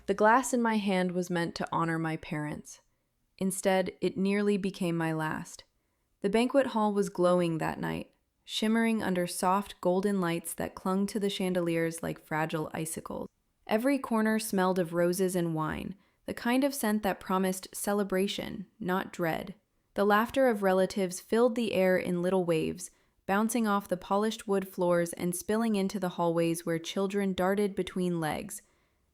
The glass in my hand was meant to honor my parents. Instead, it nearly became my last. The banquet hall was glowing that night, shimmering under soft golden lights that clung to the chandeliers like fragile icicles. Every corner smelled of roses and wine, the kind of scent that promised celebration, not dread. The laughter of relatives filled the air in little waves, bouncing off the polished wood floors and spilling into the hallways where children darted between legs,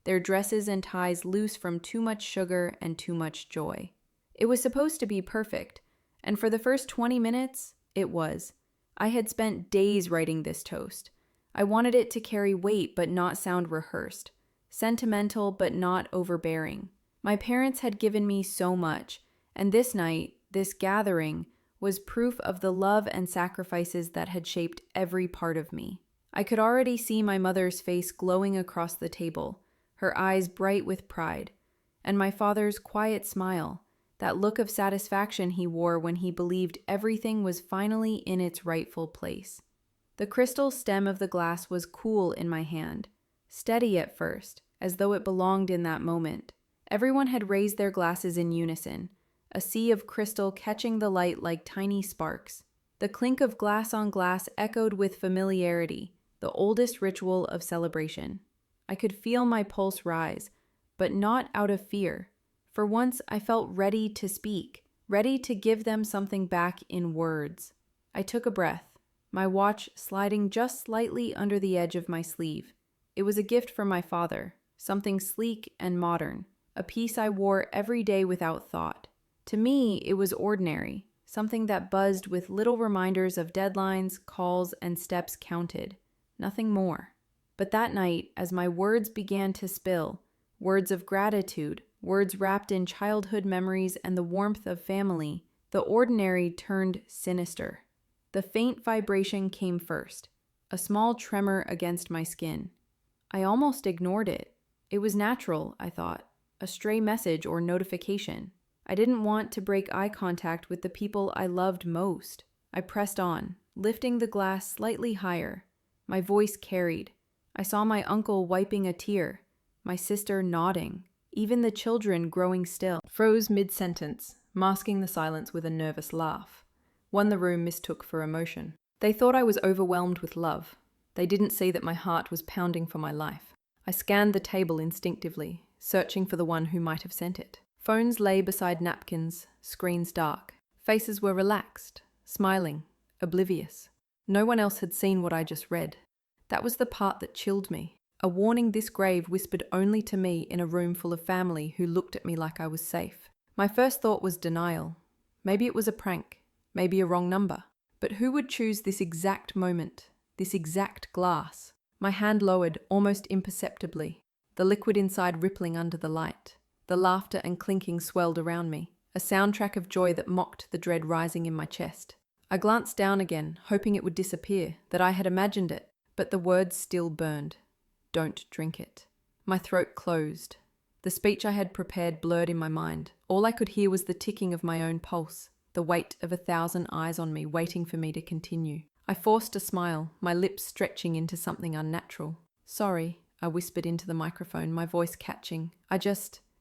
their dresses and ties loose from too much sugar and too much joy. It was supposed to be perfect, and for the first 20 minutes, it was. I had spent days writing this toast. I wanted it to carry weight but not sound rehearsed, sentimental but not overbearing. My parents had given me so much, and this night, this gathering, was proof of the love and sacrifices that had shaped every part of me. I could already see my mother's face glowing across the table, her eyes bright with pride, and my father's quiet smile, that look of satisfaction he wore when he believed everything was finally in its rightful place. The crystal stem of the glass was cool in my hand, steady at first, as though it belonged in that moment. Everyone had raised their glasses in unison, a sea of crystal catching the light like tiny sparks. The clink of glass on glass echoed with familiarity, the oldest ritual of celebration. I could feel my pulse rise, but not out of fear. For once, I felt ready to speak, ready to give them something back in words. I took a breath, my watch sliding just slightly under the edge of my sleeve. It was a gift from my father, something sleek and modern, a piece I wore every day without thought. To me, it was ordinary, something that buzzed with little reminders of deadlines, calls, and steps counted. Nothing more. But that night, as my words began to spill, words of gratitude, words wrapped in childhood memories and the warmth of family, the ordinary turned sinister. The faint vibration came first, a small tremor against my skin. I almost ignored it. It was natural, I thought, a stray message or notification. I didn't want to break eye contact with the people I loved most. I pressed on, lifting the glass slightly higher. My voice carried. I saw my uncle wiping a tear, my sister nodding, even the children growing still. Froze mid-sentence, masking the silence with a nervous laugh, one the room mistook for emotion. They thought I was overwhelmed with love. They didn't see that my heart was pounding for my life. I scanned the table instinctively, searching for the one who might have sent it. Phones lay beside napkins, screens dark. Faces were relaxed, smiling, oblivious. No one else had seen what I just read. That was the part that chilled me. A warning this grave whispered only to me in a room full of family who looked at me like I was safe. My first thought was denial. Maybe it was a prank, maybe a wrong number. But who would choose this exact moment, this exact glass? My hand lowered almost imperceptibly, the liquid inside rippling under the light. The laughter and clinking swelled around me, a soundtrack of joy that mocked the dread rising in my chest. I glanced down again, hoping it would disappear, that I had imagined it, but the words still burned. Don't drink it. My throat closed. The speech I had prepared blurred in my mind. All I could hear was the ticking of my own pulse, the weight of 1,000 eyes on me waiting for me to continue. I forced a smile, my lips stretching into something unnatural. Sorry, I whispered into the microphone, my voice catching.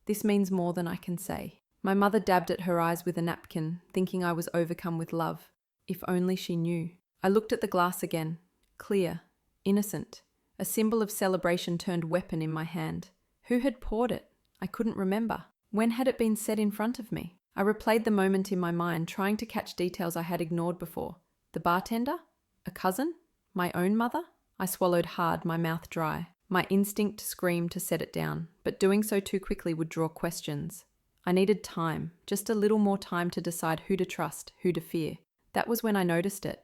This means more than I can say. My mother dabbed at her eyes with a napkin, thinking I was overcome with love. If only she knew. I looked at the glass again, clear, innocent, a symbol of celebration turned weapon in my hand. Who had poured it? I couldn't remember. When had it been set in front of me? I replayed the moment in my mind, trying to catch details I had ignored before. The bartender? A cousin? My own mother? I swallowed hard, my mouth dry. My instinct screamed to set it down, but doing so too quickly would draw questions. I needed time, just a little more time to decide who to trust, who to fear. That was when I noticed it.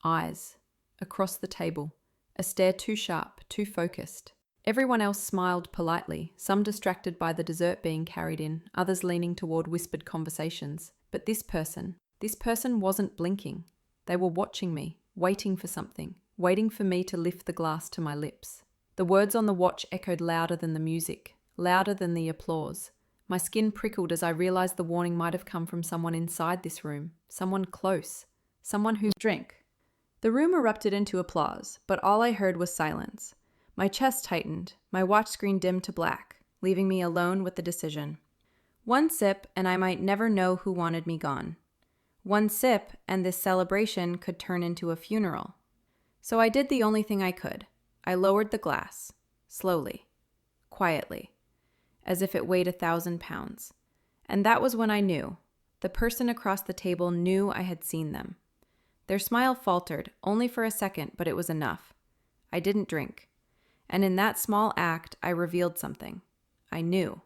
Eyes. Across the table. A stare too sharp, too focused. Everyone else smiled politely, some distracted by the dessert being carried in, others leaning toward whispered conversations. But this person wasn't blinking. They were watching me, waiting for something, waiting for me to lift the glass to my lips. The words on the watch echoed louder than the music, louder than the applause. My skin prickled as I realized the warning might have come from someone inside this room, someone close, someone who drank. The room erupted into applause, but all I heard was silence. My chest tightened, my watch screen dimmed to black. leaving me alone with the decision. One sip, and I might never know who wanted me gone. One sip, and this celebration could turn into a funeral. So I did the only thing I could. I lowered the glass, slowly, quietly, as if it weighed 1,000 pounds. And that was when I knew. The person across the table knew I had seen them. Their smile faltered, only for a second, but it was enough. I didn't drink. And in that small act, I revealed something. I knew.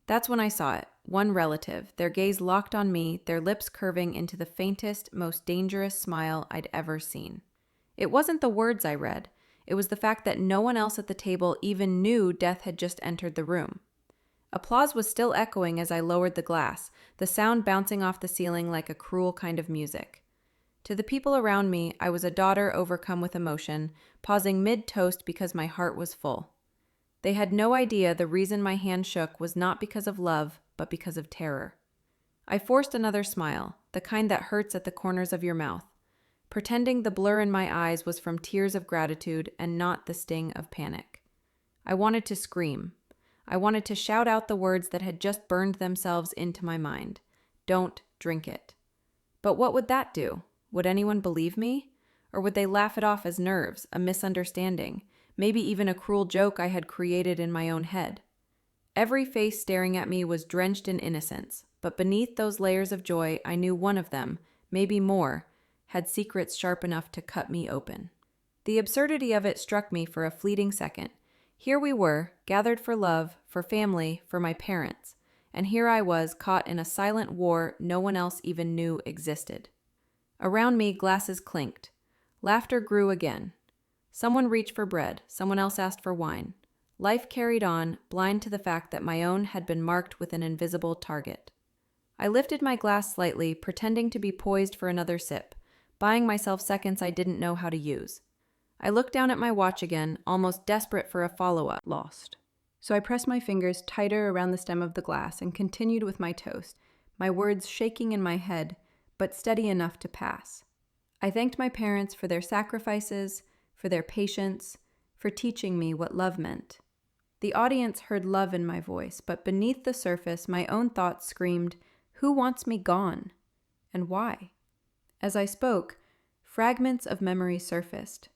That's when I saw it. One relative, their gaze locked on me, their lips curving into the faintest, most dangerous smile I'd ever seen. It wasn't the words I read. It was the fact that no one else at the table even knew death had just entered the room. Applause was still echoing as I lowered the glass, the sound bouncing off the ceiling like a cruel kind of music. To the people around me, I was a daughter overcome with emotion, pausing mid-toast because my heart was full. They had no idea the reason my hand shook was not because of love, but because of terror. I forced another smile, the kind that hurts at the corners of your mouth, pretending the blur in my eyes was from tears of gratitude and not the sting of panic. I wanted to scream. I wanted to shout out the words that had just burned themselves into my mind. Don't drink it. But what would that do? Would anyone believe me? Or would they laugh it off as nerves, a misunderstanding, maybe even a cruel joke I had created in my own head? Every face staring at me was drenched in innocence, but beneath those layers of joy, I knew one of them, maybe more, had secrets sharp enough to cut me open. The absurdity of it struck me for a fleeting second. Here we were, gathered for love, for family, for my parents, and here I was caught in a silent war no one else even knew existed. Around me, glasses clinked. Laughter grew again. Someone reached for bread, someone else asked for wine. Life carried on, blind to the fact that my own had been marked with an invisible target. I lifted my glass slightly, pretending to be poised for another sip, buying myself seconds I didn't know how to use. I looked down at my watch again, almost desperate for a follow-up. Lost. So I pressed my fingers tighter around the stem of the glass and continued with my toast, my words shaking in my head, but steady enough to pass. I thanked my parents for their sacrifices, for their patience, for teaching me what love meant. The audience heard love in my voice, but beneath the surface, my own thoughts screamed, "Who wants me gone? And why?" As I spoke, fragments of memory surfaced.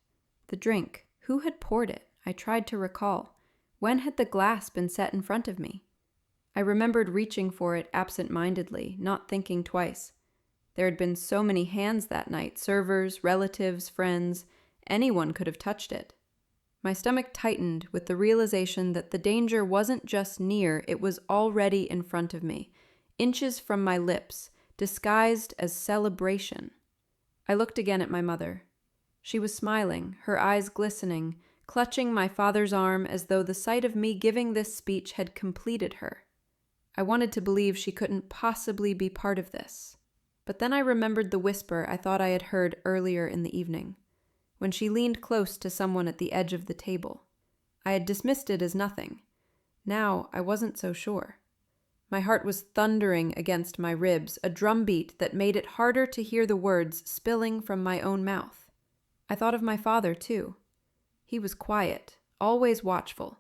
The drink, who had poured it? I tried to recall. When had the glass been set in front of me? I remembered reaching for it absent-mindedly, not thinking twice. There had been so many hands that night, servers, relatives, friends. Anyone could have touched it. My stomach tightened with the realization that the danger wasn't just near, it was already in front of me, inches from my lips, disguised as celebration. I looked again at my mother. She was smiling, her eyes glistening, clutching my father's arm as though the sight of me giving this speech had completed her. I wanted to believe she couldn't possibly be part of this. But then I remembered the whisper I thought I had heard earlier in the evening, when she leaned close to someone at the edge of the table. I had dismissed it as nothing. Now I wasn't so sure. My heart was thundering against my ribs, a drumbeat that made it harder to hear the words spilling from my own mouth. I thought of my father, too. He was quiet, always watchful,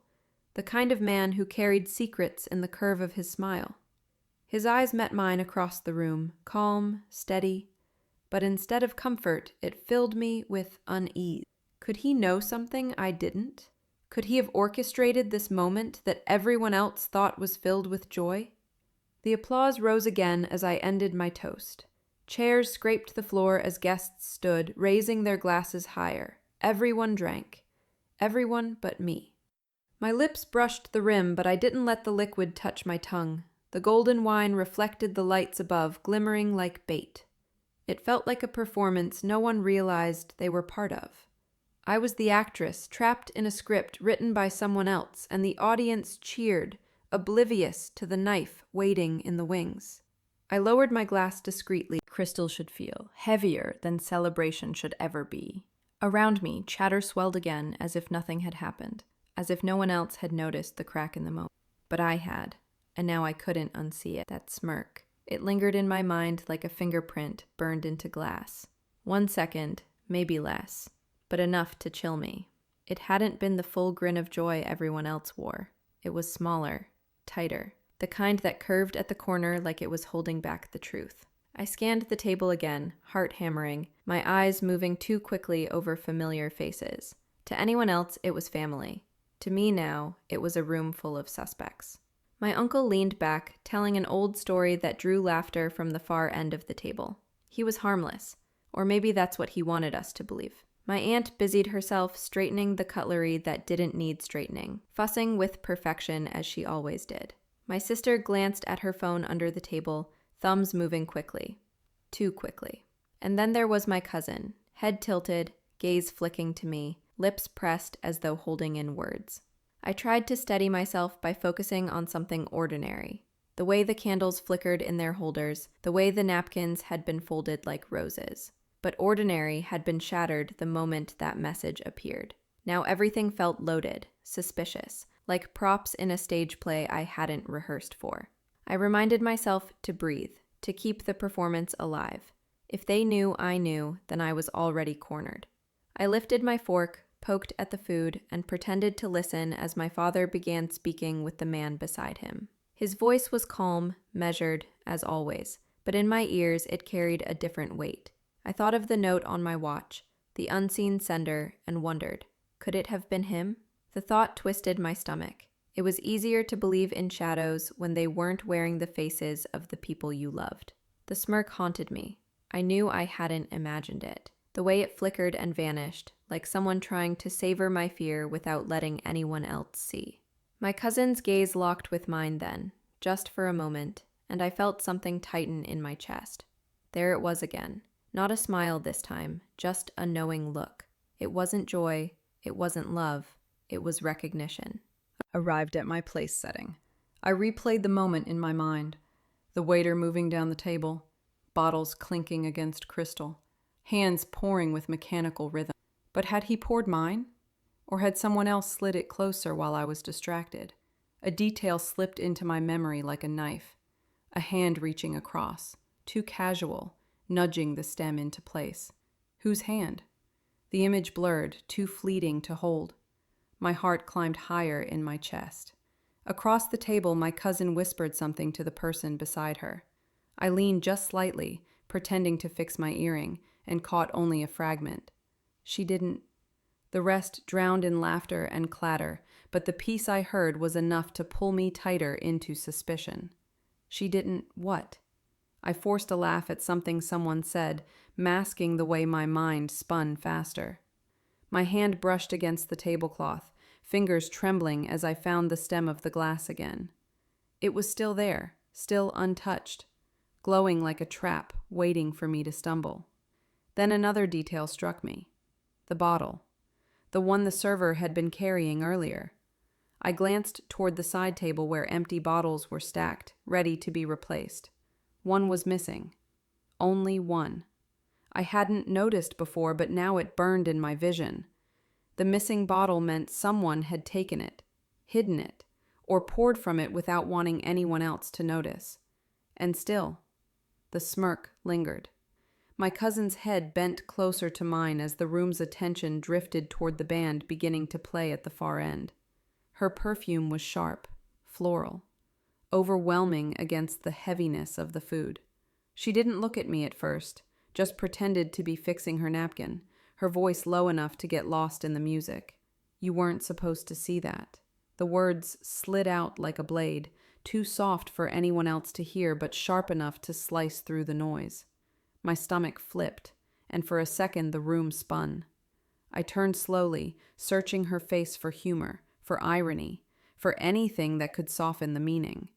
the kind of man who carried secrets in the curve of his smile. His eyes met mine across the room, calm, steady, but instead of comfort, it filled me with unease. Could he know something I didn't? Could he have orchestrated this moment that everyone else thought was filled with joy? The applause rose again as I ended my toast. Chairs scraped the floor as guests stood, raising their glasses higher. Everyone drank. Everyone but me. My lips brushed the rim, but I didn't let the liquid touch my tongue. The golden wine reflected the lights above, glimmering like bait. It felt like a performance no one realized they were part of. I was the actress, trapped in a script written by someone else, and the audience cheered, oblivious to the knife waiting in the wings. I lowered my glass discreetly. Crystal should feel heavier than celebration should ever be. Around me, chatter swelled again as if nothing had happened, as if no one else had noticed the crack in the moment. But I had. And now I couldn't unsee it. That smirk. It lingered in my mind like a fingerprint burned into glass. 1 second, maybe less, but enough to chill me. It hadn't been the full grin of joy everyone else wore. it was smaller, tighter, the kind that curved at the corner like it was holding back the truth. I scanned the table again, heart hammering, my eyes moving too quickly over familiar faces. To anyone else, it was family. To me now, it was a room full of suspects. My uncle leaned back, telling an old story that drew laughter from the far end of the table. He was harmless, or maybe that's what he wanted us to believe. My aunt busied herself straightening the cutlery that didn't need straightening, fussing with perfection as she always did. My sister glanced at her phone under the table, thumbs moving quickly. Too quickly. And then there was my cousin, head tilted, gaze flicking to me, lips pressed as though holding in words. I tried to steady myself by focusing on something ordinary. The way the candles flickered in their holders, the way the napkins had been folded like roses. But ordinary had been shattered the moment that message appeared. Now everything felt loaded, suspicious, like props in a stage play I hadn't rehearsed for. I reminded myself to breathe, to keep the performance alive. If they knew I knew, then I was already cornered. I lifted my fork, poked at the food, and pretended to listen as my father began speaking with the man beside him. His voice was calm, measured, as always, but in my ears it carried a different weight. I thought of the note on my watch, the unseen sender, and wondered, could it have been him? The thought twisted my stomach. It was easier to believe in shadows when they weren't wearing the faces of the people you loved. The smirk haunted me. I knew I hadn't imagined it. The way it flickered and vanished, like someone trying to savor my fear without letting anyone else see. My cousin's gaze locked with mine then, just for a moment, and I felt something tighten in my chest. There it was again. Not a smile this time, just a knowing look. It wasn't joy, it wasn't love, it was recognition. Arrived at my place setting. I replayed the moment in my mind. The waiter moving down the table, bottles clinking against crystal, hands pouring with mechanical rhythm. But had he poured mine? Or had someone else slid it closer while I was distracted? A detail slipped into my memory like a knife. A hand reaching across, too casual, nudging the stem into place. Whose hand? The image blurred, too fleeting to hold. My heart climbed higher in my chest. Across the table, my cousin whispered something to the person beside her. I leaned just slightly, pretending to fix my earring, and caught only a fragment. She didn't. The rest drowned in laughter and clatter, but the piece I heard was enough to pull me tighter into suspicion. She didn't what? I forced a laugh at something someone said, masking the way my mind spun faster. My hand brushed against the tablecloth, fingers trembling as I found the stem of the glass again. It was still there, still untouched, glowing like a trap, waiting for me to stumble. Then another detail struck me. The bottle. The one the server had been carrying earlier. I glanced toward the side table where empty bottles were stacked, ready to be replaced. One was missing. Only one. I hadn't noticed before, but now it burned in my vision. The missing bottle meant someone had taken it, hidden it, or poured from it without wanting anyone else to notice. And still, the smirk lingered. My cousin's head bent closer to mine as the room's attention drifted toward the band beginning to play at the far end. Her perfume was sharp, floral, overwhelming against the heaviness of the food. She didn't look at me at first, just pretended to be fixing her napkin, her voice low enough to get lost in the music. You weren't supposed to see that. The words slid out like a blade, too soft for anyone else to hear but sharp enough to slice through the noise. My stomach flipped, and for a second the room spun. I turned slowly, searching her face for humor, for irony, for anything that could soften the meaning.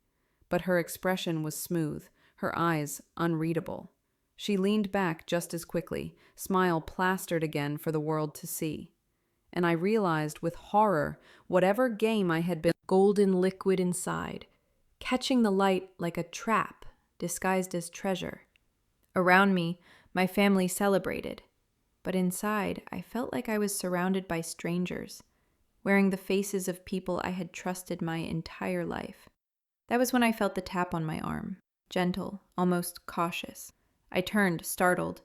But her expression was smooth, her eyes unreadable. She leaned back just as quickly, smile plastered again for the world to see. And I realized with horror whatever game I had been golden liquid inside, catching the light like a trap disguised as treasure. Around me, my family celebrated, but inside I felt like I was surrounded by strangers, wearing the faces of people I had trusted my entire life. That was when I felt the tap on my arm, gentle, almost cautious. I turned, startled,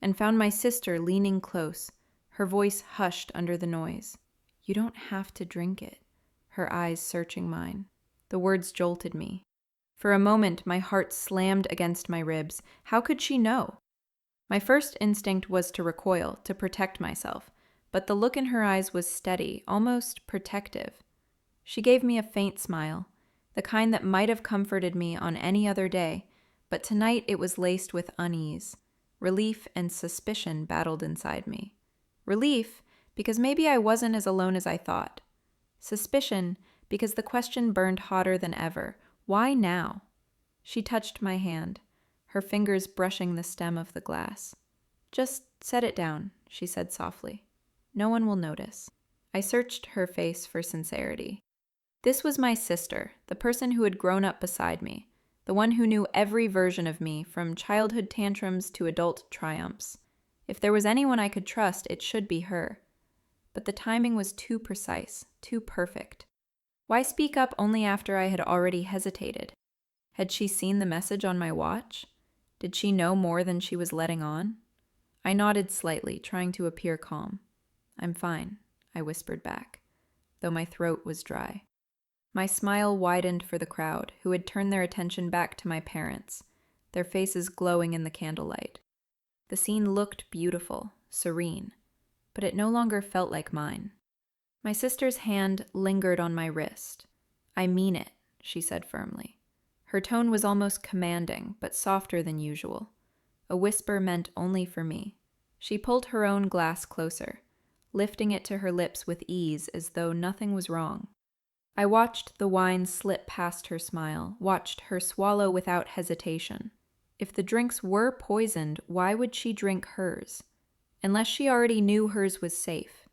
and found my sister leaning close, her voice hushed under the noise. "You don't have to drink it." her eyes searching mine. The words jolted me. For a moment, my heart slammed against my ribs. How could she know? My first instinct was to recoil, to protect myself, but the look in her eyes was steady, almost protective. She gave me a faint smile, the kind that might have comforted me on any other day, but tonight it was laced with unease. Relief and suspicion battled inside me. Relief, because maybe I wasn't as alone as I thought. Suspicion, because the question burned hotter than ever. Why now? She touched my hand, her fingers brushing the stem of the glass. Just set it down, she said softly. No one will notice. I searched her face for sincerity. This was my sister, the person who had grown up beside me, the one who knew every version of me, from childhood tantrums to adult triumphs. If there was anyone I could trust, it should be her. But the timing was too precise, too perfect. Why speak up only after I had already hesitated? Had she seen the message on my watch? Did she know more than she was letting on? I nodded slightly, trying to appear calm. I'm fine, I whispered back, though my throat was dry. My smile widened for the crowd, who had turned their attention back to my parents, their faces glowing in the candlelight. The scene looked beautiful, serene, but it no longer felt like mine. My sister's hand lingered on my wrist. I mean it, she said firmly. Her tone was almost commanding, but softer than usual. A whisper meant only for me. She pulled her own glass closer, lifting it to her lips with ease as though nothing was wrong. I watched the wine slip past her smile, watched her swallow without hesitation. If the drinks were poisoned, why would she drink hers? Unless she already knew hers was safe.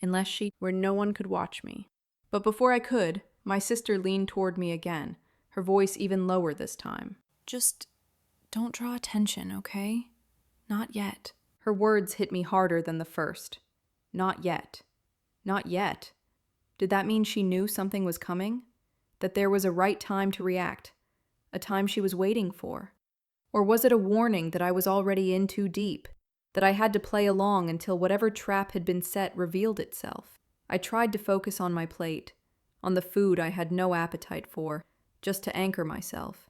Unless she... Where no one could watch me. But before I could, my sister leaned toward me again, her voice even lower this time. Just don't draw attention, okay? Not yet. Her words hit me harder than the first. Not yet. Not yet. Did that mean she knew something was coming? That there was a right time to react? A time she was waiting for? Or was it a warning that I was already in too deep? That I had to play along until whatever trap had been set revealed itself? I tried to focus on my plate, on the food I had no appetite for, just to anchor myself.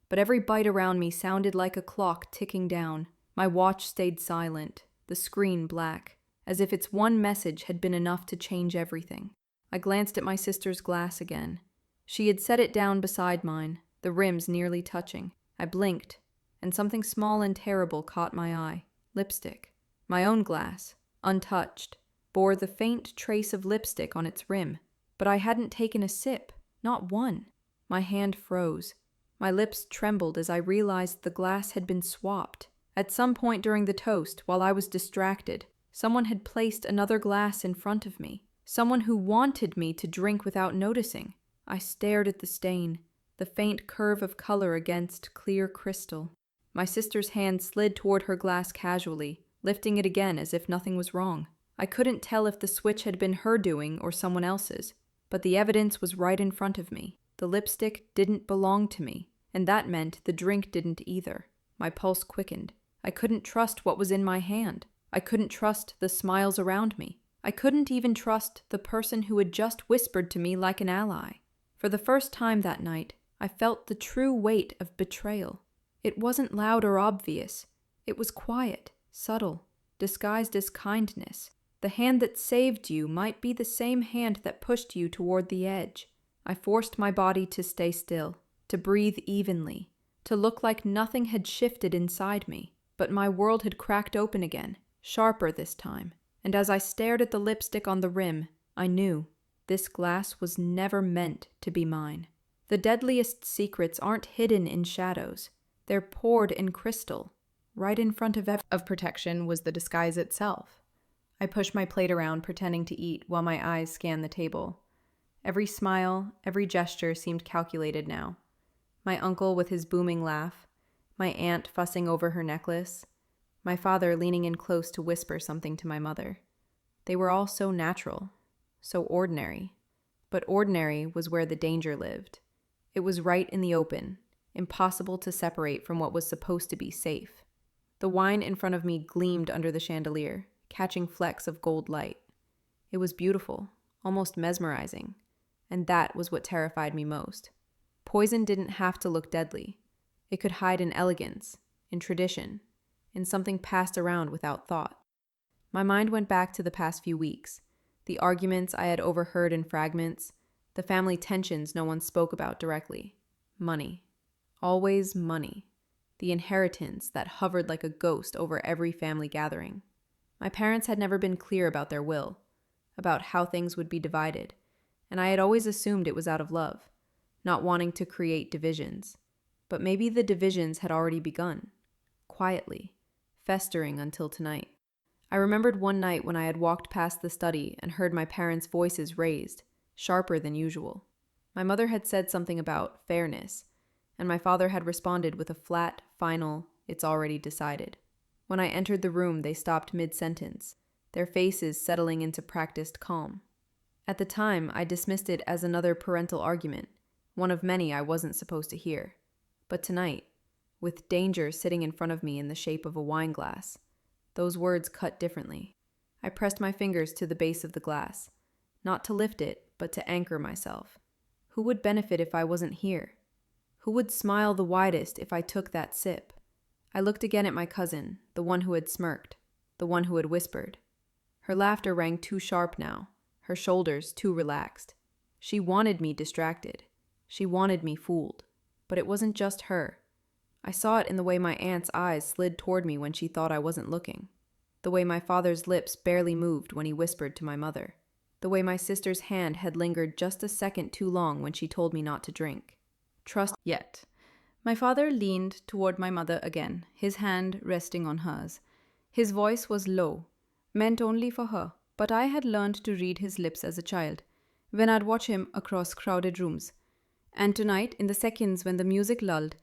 But every bite around me sounded like a clock ticking down. My watch stayed silent, the screen black, as if its one message had been enough to change everything. I glanced at my sister's glass again. She had set it down beside mine, the rims nearly touching. I blinked, and something small and terrible caught my eye. Lipstick. My own glass, untouched, bore the faint trace of lipstick on its rim. But I hadn't taken a sip, not one. My hand froze. My lips trembled as I realized the glass had been swapped. At some point during the toast, while I was distracted, someone had placed another glass in front of me. Someone who wanted me to drink without noticing. I stared at the stain, the faint curve of color against clear crystal. My sister's hand slid toward her glass casually, lifting it again as if nothing was wrong. I couldn't tell if the switch had been her doing or someone else's, but the evidence was right in front of me. The lipstick didn't belong to me, and that meant the drink didn't either. My pulse quickened. I couldn't trust what was in my hand. I couldn't trust the smiles around me. I couldn't even trust the person who had just whispered to me like an ally. For the first time that night, I felt the true weight of betrayal. It wasn't loud or obvious. It was quiet, subtle, disguised as kindness. The hand that saved you might be the same hand that pushed you toward the edge. I forced my body to stay still, to breathe evenly, to look like nothing had shifted inside me. But my world had cracked open again, sharper this time. And as I stared at the lipstick on the rim, I knew this glass was never meant to be mine. The deadliest secrets aren't hidden in shadows. They're poured in crystal. Right in front of protection was the disguise itself. I pushed my plate around, pretending to eat, while my eyes scanned the table. Every smile, every gesture seemed calculated now. My uncle with his booming laugh, my aunt fussing over her necklace, my father leaning in close to whisper something to my mother. They were all so natural, so ordinary. But ordinary was where the danger lived. It was right in the open, impossible to separate from what was supposed to be safe. The wine in front of me gleamed under the chandelier, catching flecks of gold light. It was beautiful, almost mesmerizing, and that was what terrified me most. Poison didn't have to look deadly. It could hide in elegance, in tradition, in something passed around without thought. My mind went back to the past few weeks, the arguments I had overheard in fragments, the family tensions no one spoke about directly. Money. Always money. The inheritance that hovered like a ghost over every family gathering. My parents had never been clear about their will, about how things would be divided, and I had always assumed it was out of love, not wanting to create divisions. But maybe the divisions had already begun, quietly, festering until tonight. I remembered one night when I had walked past the study and heard my parents' voices raised, sharper than usual. My mother had said something about fairness, and my father had responded with a flat, final, "It's already decided." When I entered the room, they stopped mid-sentence, their faces settling into practiced calm. At the time, I dismissed it as another parental argument, one of many I wasn't supposed to hear. But tonight, with danger sitting in front of me in the shape of a wine glass, those words cut differently. I pressed my fingers to the base of the glass, not to lift it, but to anchor myself. Who would benefit if I wasn't here? Who would smile the widest if I took that sip? I looked again at my cousin, the one who had smirked, the one who had whispered. Her laughter rang too sharp now, her shoulders too relaxed. She wanted me distracted. She wanted me fooled. But it wasn't just her. I saw it in the way my aunt's eyes slid toward me when she thought I wasn't looking, the way my father's lips barely moved when he whispered to my mother, the way my sister's hand had lingered just a second too long when she told me not to drink. Trust Yet. My father leaned toward my mother again, his hand resting on hers. His voice was low, meant only for her, but I had learned to read his lips as a child, when I'd watch him across crowded rooms. And tonight, in the seconds when the music lulled,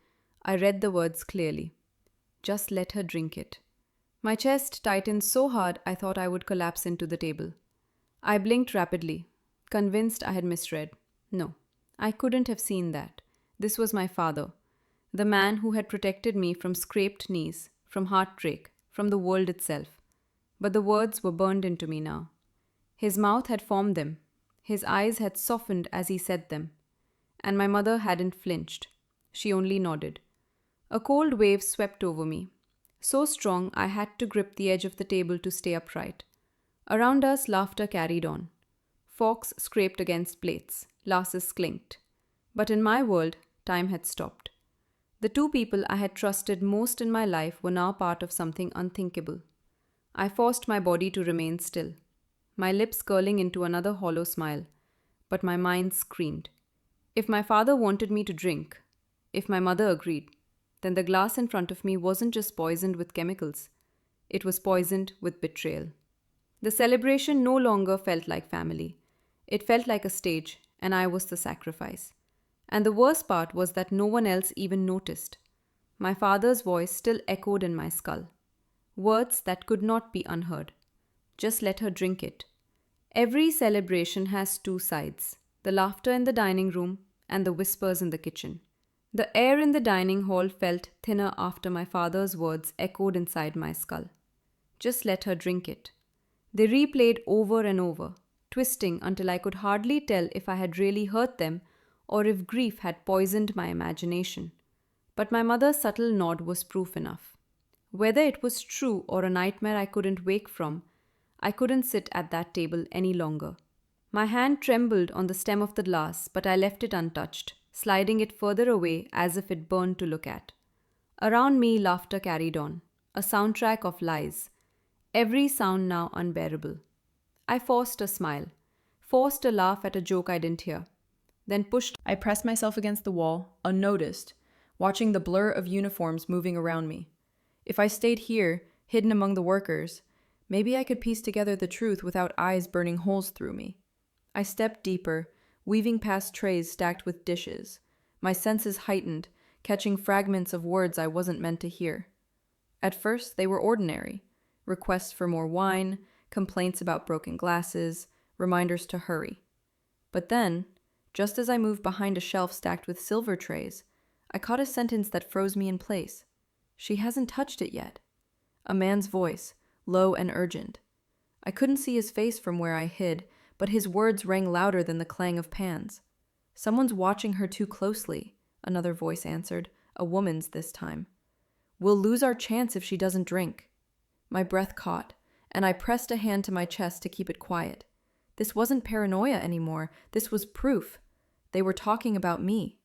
I read the words clearly. Just let her drink it. My chest tightened so hard I thought I would collapse into the table. I blinked rapidly, convinced I had misread. No, I couldn't have seen that. This was my father, the man who had protected me from scraped knees, from heartbreak, from the world itself. But the words were burned into me now. His mouth had formed them. His eyes had softened as he said them. And my mother hadn't flinched. She only nodded. A cold wave swept over me, so strong I had to grip the edge of the table to stay upright. Around us, laughter carried on. Forks scraped against plates, glasses clinked. But in my world, time had stopped. The two people I had trusted most in my life were now part of something unthinkable. I forced my body to remain still, my lips curling into another hollow smile, but my mind screamed. If my father wanted me to drink, if my mother agreed, then the glass in front of me wasn't just poisoned with chemicals. It was poisoned with betrayal. The celebration no longer felt like family. It felt like a stage, and I was the sacrifice. And the worst part was that no one else even noticed. My father's voice still echoed in my skull. Words that could not be unheard. Just let her drink it. Every celebration has two sides, the laughter in the dining room and the whispers in the kitchen. The air in the dining hall felt thinner after my father's words echoed inside my skull. Just let her drink it. They replayed over and over, twisting until I could hardly tell if I had really hurt them or if grief had poisoned my imagination. But my mother's subtle nod was proof enough. Whether it was true or a nightmare I couldn't wake from, I couldn't sit at that table any longer. My hand trembled on the stem of the glass, but I left it untouched, sliding it further away as if it burned to look at. Around me, laughter carried on, a soundtrack of lies, every sound now unbearable. I forced a smile, forced a laugh at a joke I didn't hear, then pushed. I pressed myself against the wall, unnoticed, watching the blur of uniforms moving around me. If I stayed here, hidden among the workers, maybe I could piece together the truth without eyes burning holes through me. I stepped deeper, weaving past trays stacked with dishes, my senses heightened, catching fragments of words I wasn't meant to hear. At first, they were ordinary. Requests for more wine, complaints about broken glasses, reminders to hurry. But then, just as I moved behind a shelf stacked with silver trays, I caught a sentence that froze me in place. She hasn't touched it yet. A man's voice, low and urgent. I couldn't see his face from where I hid, but his words rang louder than the clang of pans. "Someone's watching her too closely," another voice answered, a woman's this time. "We'll lose our chance if she doesn't drink." My breath caught, and I pressed a hand to my chest to keep it quiet. This wasn't paranoia anymore, this was proof. They were talking about me.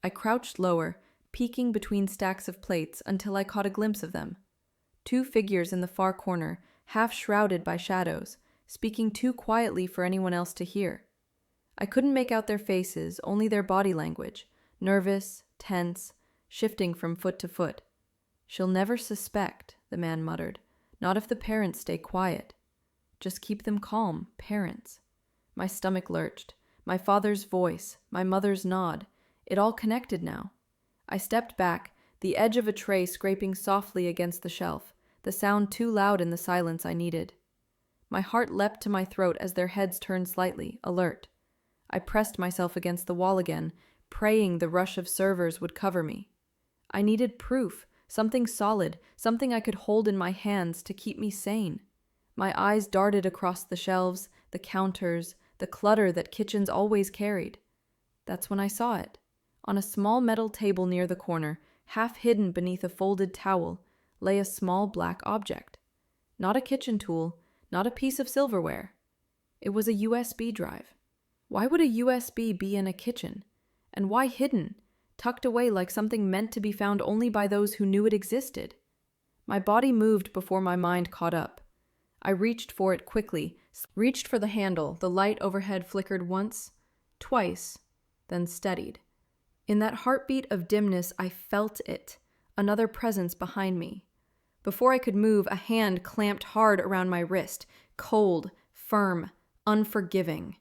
I crouched lower, peeking between stacks of plates until I caught a glimpse of them. Two figures in the far corner, half shrouded by shadows, speaking too quietly for anyone else to hear. I couldn't make out their faces, only their body language, nervous, tense, shifting from foot to foot. "She'll never suspect," the man muttered. "Not if the parents stay quiet. Just keep them calm, parents." My stomach lurched. My father's voice, my mother's nod. It all connected now. I stepped back, the edge of a tray scraping softly against the shelf, the sound too loud in the silence I needed. My heart leapt to my throat as their heads turned slightly, alert. I pressed myself against the wall again, praying the rush of servers would cover me. I needed proof, something solid, something I could hold in my hands to keep me sane. My eyes darted across the shelves, the counters, the clutter that kitchens always carried. That's when I saw it. On a small metal table near the corner, half hidden beneath a folded towel, lay a small black object. Not a kitchen tool, not a piece of silverware. It was a USB drive. Why would a USB be in a kitchen? And why hidden, tucked away like something meant to be found only by those who knew it existed? My body moved before my mind caught up. I reached for it quickly, reached for the handle. The light overhead flickered once, twice, then steadied. In that heartbeat of dimness, I felt it, another presence behind me. Before I could move, a hand clamped hard around my wrist, cold, firm, unforgiving.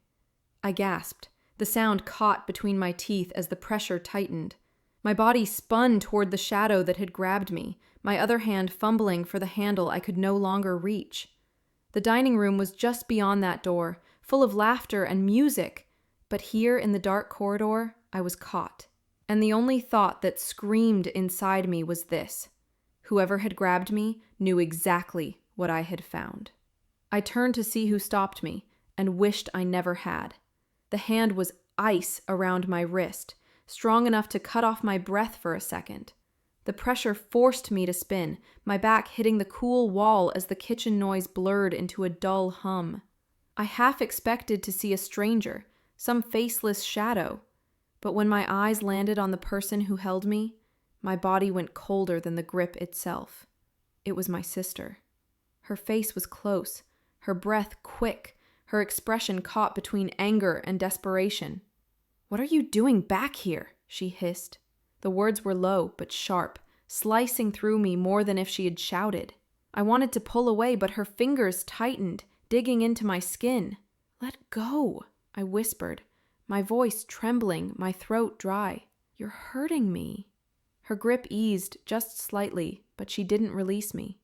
I gasped. The sound caught between my teeth as the pressure tightened. My body spun toward the shadow that had grabbed me, my other hand fumbling for the handle I could no longer reach. The dining room was just beyond that door, full of laughter and music, but here in the dark corridor, I was caught. And the only thought that screamed inside me was this: whoever had grabbed me knew exactly what I had found. I turned to see who stopped me, and wished I never had. The hand was ice around my wrist, strong enough to cut off my breath for a second. The pressure forced me to spin, my back hitting the cool wall as the kitchen noise blurred into a dull hum. I half expected to see a stranger, some faceless shadow. But when my eyes landed on the person who held me, my body went colder than the grip itself. It was my sister. Her face was close, her breath quick, her expression caught between anger and desperation. "What are you doing back here?" she hissed. The words were low but sharp, slicing through me more than if she had shouted. I wanted to pull away, but her fingers tightened, digging into my skin. "Let go," I whispered, my voice trembling, my throat dry. "You're hurting me." Her grip eased just slightly, but she didn't release me.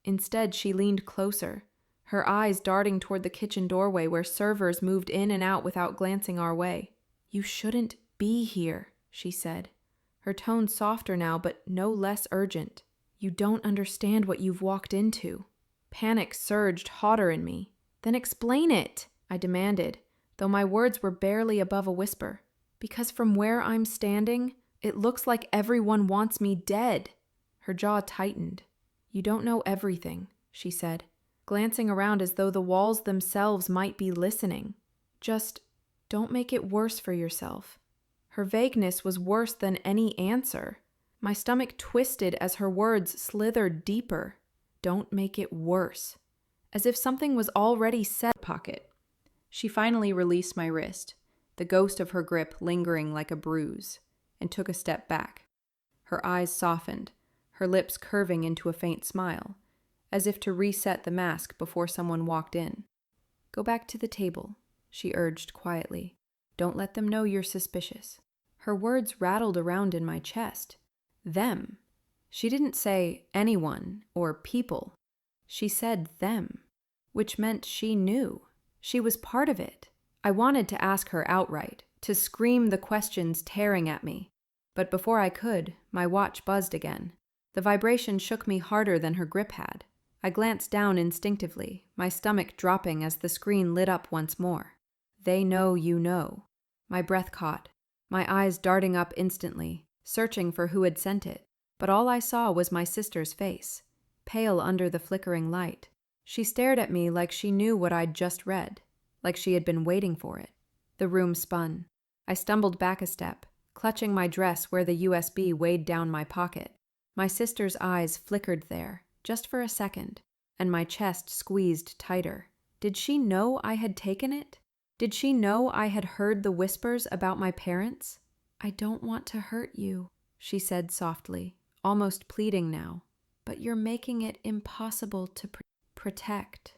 Instead, she leaned closer, her eyes darting toward the kitchen doorway where servers moved in and out without glancing our way. "You shouldn't be here," she said, her tone softer now but no less urgent. "You don't understand what you've walked into." Panic surged hotter in me. "Then explain it," I demanded, though my words were barely above a whisper. "Because from where I'm standing, it looks like everyone wants me dead." Her jaw tightened. "You don't know everything," she said, glancing around as though the walls themselves might be listening. "Just don't make it worse for yourself." Her vagueness was worse than any answer. My stomach twisted as her words slithered deeper. Don't make it worse. As if something was already set. Pocket. She finally released my wrist, the ghost of her grip lingering like a bruise, and took a step back. Her eyes softened, her lips curving into a faint smile, as if to reset the mask before someone walked in. "Go back to the table," she urged quietly. "Don't let them know you're suspicious." Her words rattled around in my chest. Them. She didn't say anyone or people. She said them, which meant she knew. She was part of it. I wanted to ask her outright, to scream the questions tearing at me. But before I could, my watch buzzed again. The vibration shook me harder than her grip had. I glanced down instinctively, my stomach dropping as the screen lit up once more. They know you know. My breath caught, my eyes darting up instantly, searching for who had sent it. But all I saw was my sister's face, pale under the flickering light. She stared at me like she knew what I'd just read, like she had been waiting for it. The room spun. I stumbled back a step, clutching my dress where the USB weighed down my pocket. My sister's eyes flickered there, just for a second, and my chest squeezed tighter. Did she know I had taken it? Did she know I had heard the whispers about my parents? "I don't want to hurt you," she said softly, almost pleading now. "But you're making it impossible to protect."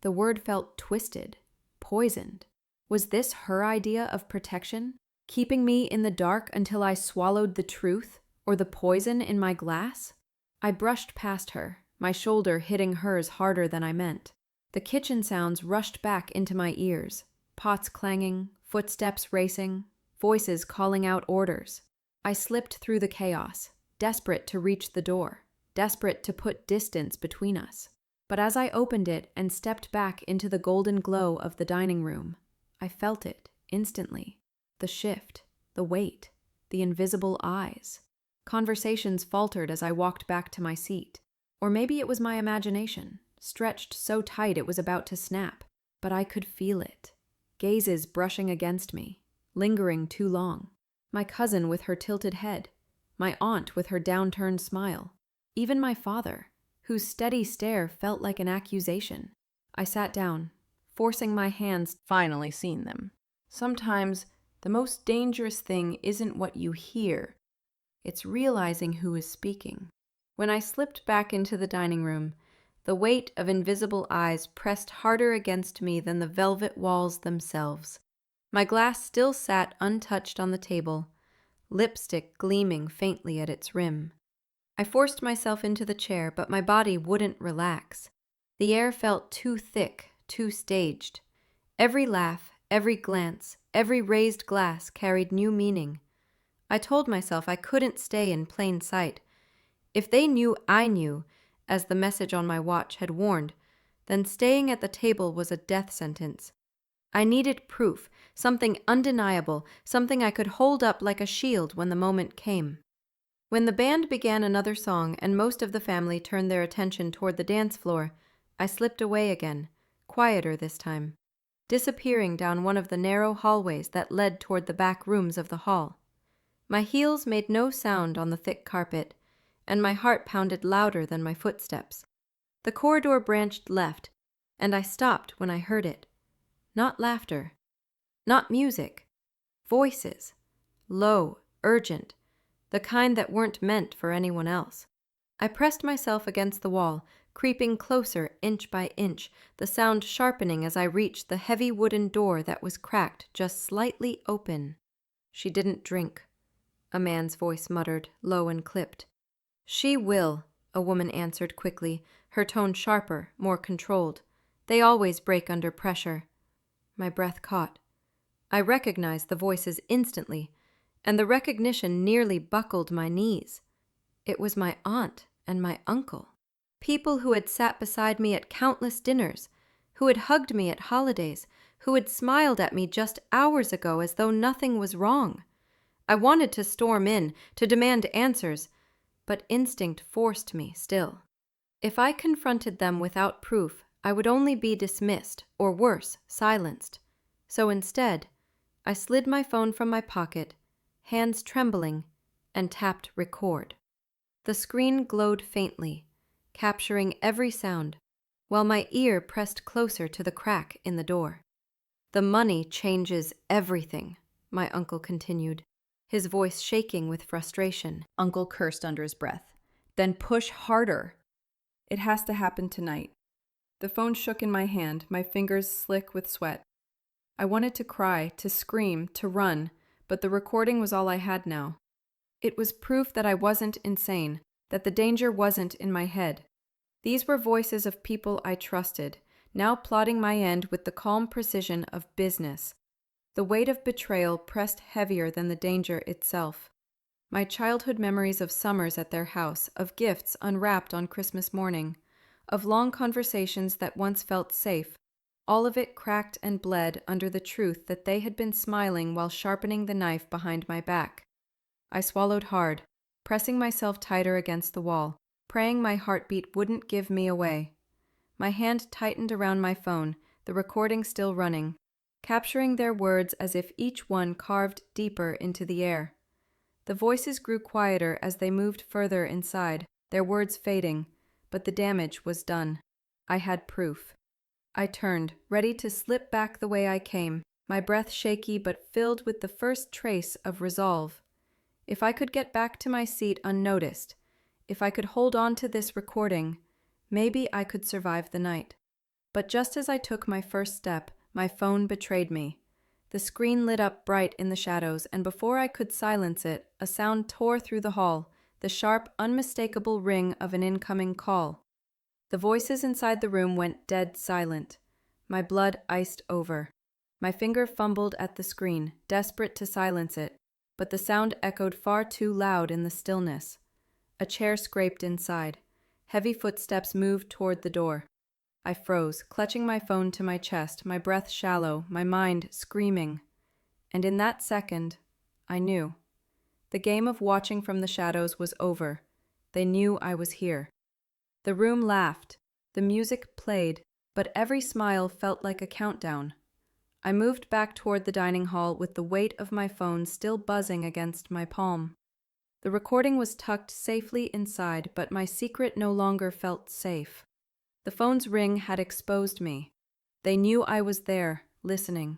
The word felt twisted, poisoned. Was this her idea of protection? Keeping me in the dark until I swallowed the truth, or the poison in my glass? I brushed past her, my shoulder hitting hers harder than I meant. The kitchen sounds rushed back into my ears, pots clanging, footsteps racing, voices calling out orders. I slipped through the chaos, desperate to reach the door, desperate to put distance between us. But as I opened it and stepped back into the golden glow of the dining room, I felt it instantly. The shift, the weight, the invisible eyes. Conversations faltered as I walked back to my seat. Or maybe it was my imagination, stretched so tight it was about to snap. But I could feel it. Gazes brushing against me, lingering too long. My cousin with her tilted head, my aunt with her downturned smile, even my father, whose steady stare felt like an accusation. I sat down, forcing my hands. Finally seen them. Sometimes the most dangerous thing isn't what you hear, it's realizing who is speaking. When I slipped back into the dining room, the weight of invisible eyes pressed harder against me than the velvet walls themselves. My glass still sat untouched on the table, lipstick gleaming faintly at its rim. I forced myself into the chair, but my body wouldn't relax. The air felt too thick, too staged. Every laugh, every glance, every raised glass carried new meaning. I told myself I couldn't stay in plain sight. If they knew I knew, as the message on my watch had warned, then staying at the table was a death sentence. I needed proof, something undeniable, something I could hold up like a shield when the moment came. When the band began another song and most of the family turned their attention toward the dance floor, I slipped away again, quieter this time, disappearing down one of the narrow hallways that led toward the back rooms of the hall. My heels made no sound on the thick carpet, and my heart pounded louder than my footsteps. The corridor branched left, and I stopped when I heard it. Not laughter, not music, voices, low, urgent, the kind that weren't meant for anyone else. I pressed myself against the wall, creeping closer inch by inch, the sound sharpening as I reached the heavy wooden door that was cracked just slightly open. "She didn't drink," a man's voice muttered, low and clipped. "She will," a woman answered quickly, her tone sharper, more controlled. "They always break under pressure." My breath caught. I recognized the voices instantly, and the recognition nearly buckled my knees. It was my aunt and my uncle. People who had sat beside me at countless dinners, who had hugged me at holidays, who had smiled at me just hours ago as though nothing was wrong. I wanted to storm in, to demand answers, but instinct forced me still. If I confronted them without proof, I would only be dismissed, or worse, silenced. So instead, I slid my phone from my pocket, hands trembling, and tapped record. The screen glowed faintly, capturing every sound, while my ear pressed closer to the crack in the door. "The money changes everything," my uncle continued, his voice shaking with frustration. Uncle cursed under his breath. "Then push harder." "It has to happen tonight." The phone shook in my hand, my fingers slick with sweat. I wanted to cry, to scream, to run, but the recording was all I had now. It was proof that I wasn't insane, that the danger wasn't in my head. These were voices of people I trusted, now plotting my end with the calm precision of business. The weight of betrayal pressed heavier than the danger itself. My childhood memories of summers at their house, of gifts unwrapped on Christmas morning, of long conversations that once felt safe, all of it cracked and bled under the truth that they had been smiling while sharpening the knife behind my back. I swallowed hard, pressing myself tighter against the wall, praying my heartbeat wouldn't give me away. My hand tightened around my phone, the recording still running, capturing their words as if each one carved deeper into the air. The voices grew quieter as they moved further inside, their words fading, but the damage was done. I had proof. I turned, ready to slip back the way I came, my breath shaky but filled with the first trace of resolve. If I could get back to my seat unnoticed, if I could hold on to this recording, maybe I could survive the night. But just as I took my first step, my phone betrayed me. The screen lit up bright in the shadows, and before I could silence it, a sound tore through the hall, the sharp, unmistakable ring of an incoming call. The voices inside the room went dead silent. My blood iced over. My finger fumbled at the screen, desperate to silence it, but the sound echoed far too loud in the stillness. A chair scraped inside. Heavy footsteps moved toward the door. I froze, clutching my phone to my chest, my breath shallow, my mind screaming. And in that second, I knew. The game of watching from the shadows was over. They knew I was here. The room laughed. The music played, but every smile felt like a countdown. I moved back toward the dining hall with the weight of my phone still buzzing against my palm. The recording was tucked safely inside, but my secret no longer felt safe. The phone's ring had exposed me. They knew I was there, listening.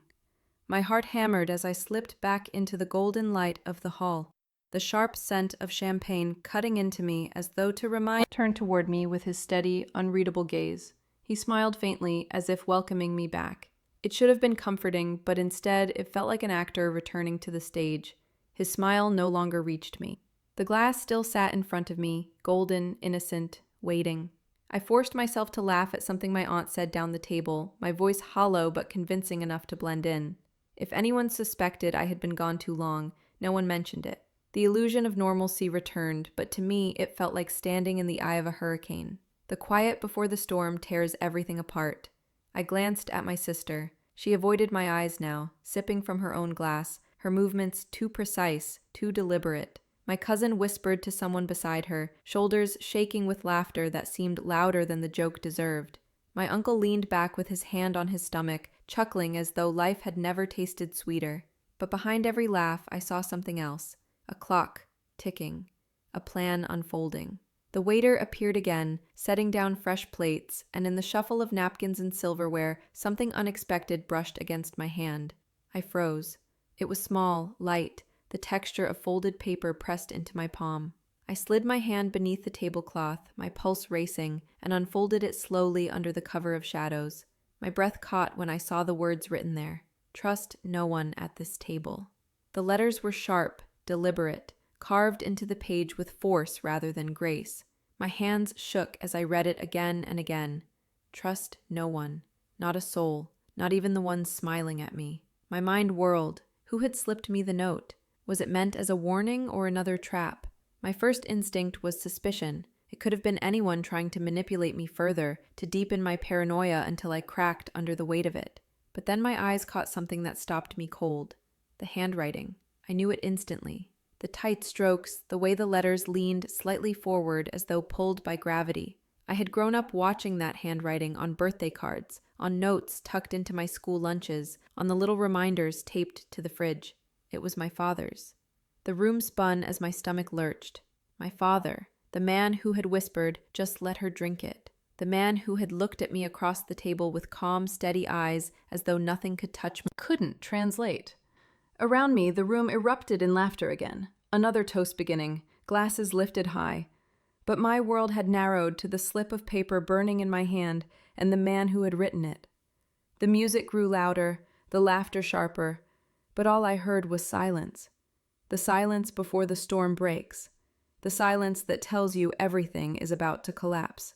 My heart hammered as I slipped back into the golden light of the hall, the sharp scent of champagne cutting into me as though to remind. He turned toward me with his steady, unreadable gaze. He smiled faintly, as if welcoming me back. It should have been comforting, but instead it felt like an actor returning to the stage. His smile no longer reached me. The glass still sat in front of me, golden, innocent, waiting. I forced myself to laugh at something my aunt said down the table, my voice hollow but convincing enough to blend in. If anyone suspected I had been gone too long, no one mentioned it. The illusion of normalcy returned, but to me it felt like standing in the eye of a hurricane. The quiet before the storm tears everything apart. I glanced at my sister. She avoided my eyes now, sipping from her own glass, her movements too precise, too deliberate. My cousin whispered to someone beside her, shoulders shaking with laughter that seemed louder than the joke deserved. My uncle leaned back with his hand on his stomach, chuckling as though life had never tasted sweeter. But behind every laugh, I saw something else. A clock, ticking. A plan unfolding. The waiter appeared again, setting down fresh plates, and in the shuffle of napkins and silverware, something unexpected brushed against my hand. I froze. It was small, light, the texture of folded paper pressed into my palm. I slid my hand beneath the tablecloth, my pulse racing, and unfolded it slowly under the cover of shadows. My breath caught when I saw the words written there. Trust no one at this table. The letters were sharp, deliberate, carved into the page with force rather than grace. My hands shook as I read it again and again. Trust no one. Not a soul. Not even the one smiling at me. My mind whirled. Who had slipped me the note? Was it meant as a warning or another trap? My first instinct was suspicion. It could have been anyone trying to manipulate me further, to deepen my paranoia until I cracked under the weight of it. But then my eyes caught something that stopped me cold. The handwriting. I knew it instantly. The tight strokes, the way the letters leaned slightly forward as though pulled by gravity. I had grown up watching that handwriting on birthday cards, on notes tucked into my school lunches, on the little reminders taped to the fridge. It was my father's. The room spun as my stomach lurched. My father, the man who had whispered, "Just let her drink it." The man who had looked at me across the table with calm, steady eyes as though nothing could touch me. Couldn't translate. Around me, the room erupted in laughter again. Another toast beginning, glasses lifted high. But my world had narrowed to the slip of paper burning in my hand and the man who had written it. The music grew louder, the laughter sharper, but all I heard was silence. The silence before the storm breaks. The silence that tells you everything is about to collapse.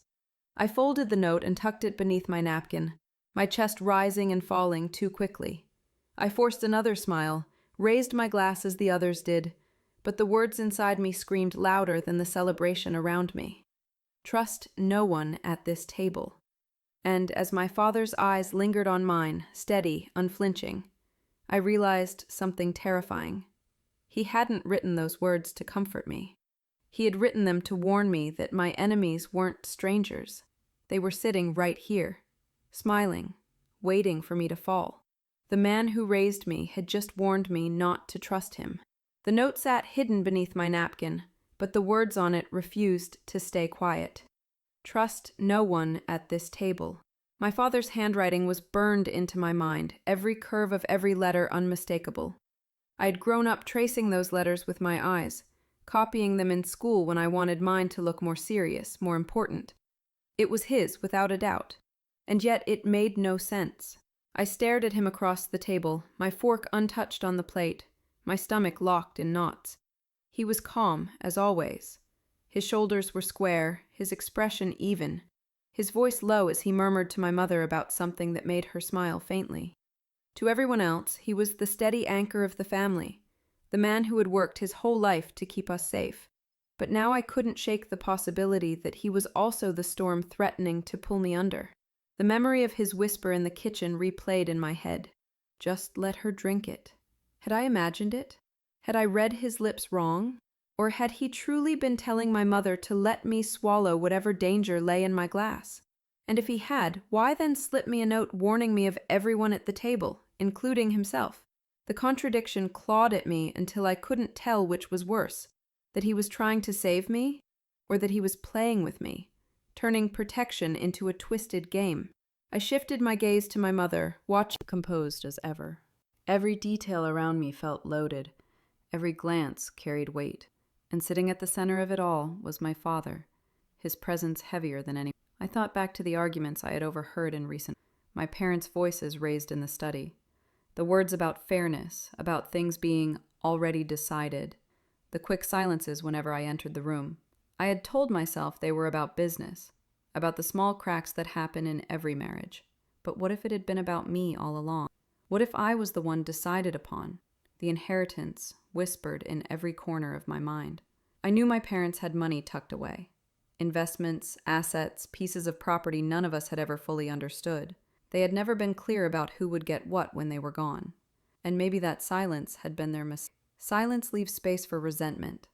I folded the note and tucked it beneath my napkin, my chest rising and falling too quickly. I forced another smile, raised my glass as the others did, but the words inside me screamed louder than the celebration around me. Trust no one at this table. And as my father's eyes lingered on mine, steady, unflinching, I realized something terrifying. He hadn't written those words to comfort me. He had written them to warn me that my enemies weren't strangers. They were sitting right here, smiling, waiting for me to fall. The man who raised me had just warned me not to trust him. The note sat hidden beneath my napkin, but the words on it refused to stay quiet. Trust no one at this table. My father's handwriting was burned into my mind, every curve of every letter unmistakable. I had grown up tracing those letters with my eyes, copying them in school when I wanted mine to look more serious, more important. It was his, without a doubt, and yet it made no sense. I stared at him across the table, my fork untouched on the plate, my stomach locked in knots. He was calm, as always. His shoulders were square, his expression even, his voice low as he murmured to my mother about something that made her smile faintly. To everyone else, he was the steady anchor of the family, the man who had worked his whole life to keep us safe. But now I couldn't shake the possibility that he was also the storm threatening to pull me under. The memory of his whisper in the kitchen replayed in my head. Just let her drink it. Had I imagined it? Had I read his lips wrong? Or had he truly been telling my mother to let me swallow whatever danger lay in my glass? And if he had, why then slip me a note warning me of everyone at the table, including himself? The contradiction clawed at me until I couldn't tell which was worse, that he was trying to save me, or that he was playing with me, turning protection into a twisted game. I shifted my gaze to my mother, watching composed as ever. Every detail around me felt loaded. Every glance carried weight. And sitting at the center of it all was my father, his presence heavier than any. I thought back to the arguments I had overheard in recent. My parents' voices raised in the study. The words about fairness, about things being already decided. The quick silences whenever I entered the room. I had told myself they were about business, about the small cracks that happen in every marriage. But what if it had been about me all along? What if I was the one decided upon? The inheritance whispered in every corner of my mind. I knew my parents had money tucked away. Investments, assets, pieces of property none of us had ever fully understood. They had never been clear about who would get what when they were gone. And maybe that silence had been their mistake. Silence leaves space for resentment.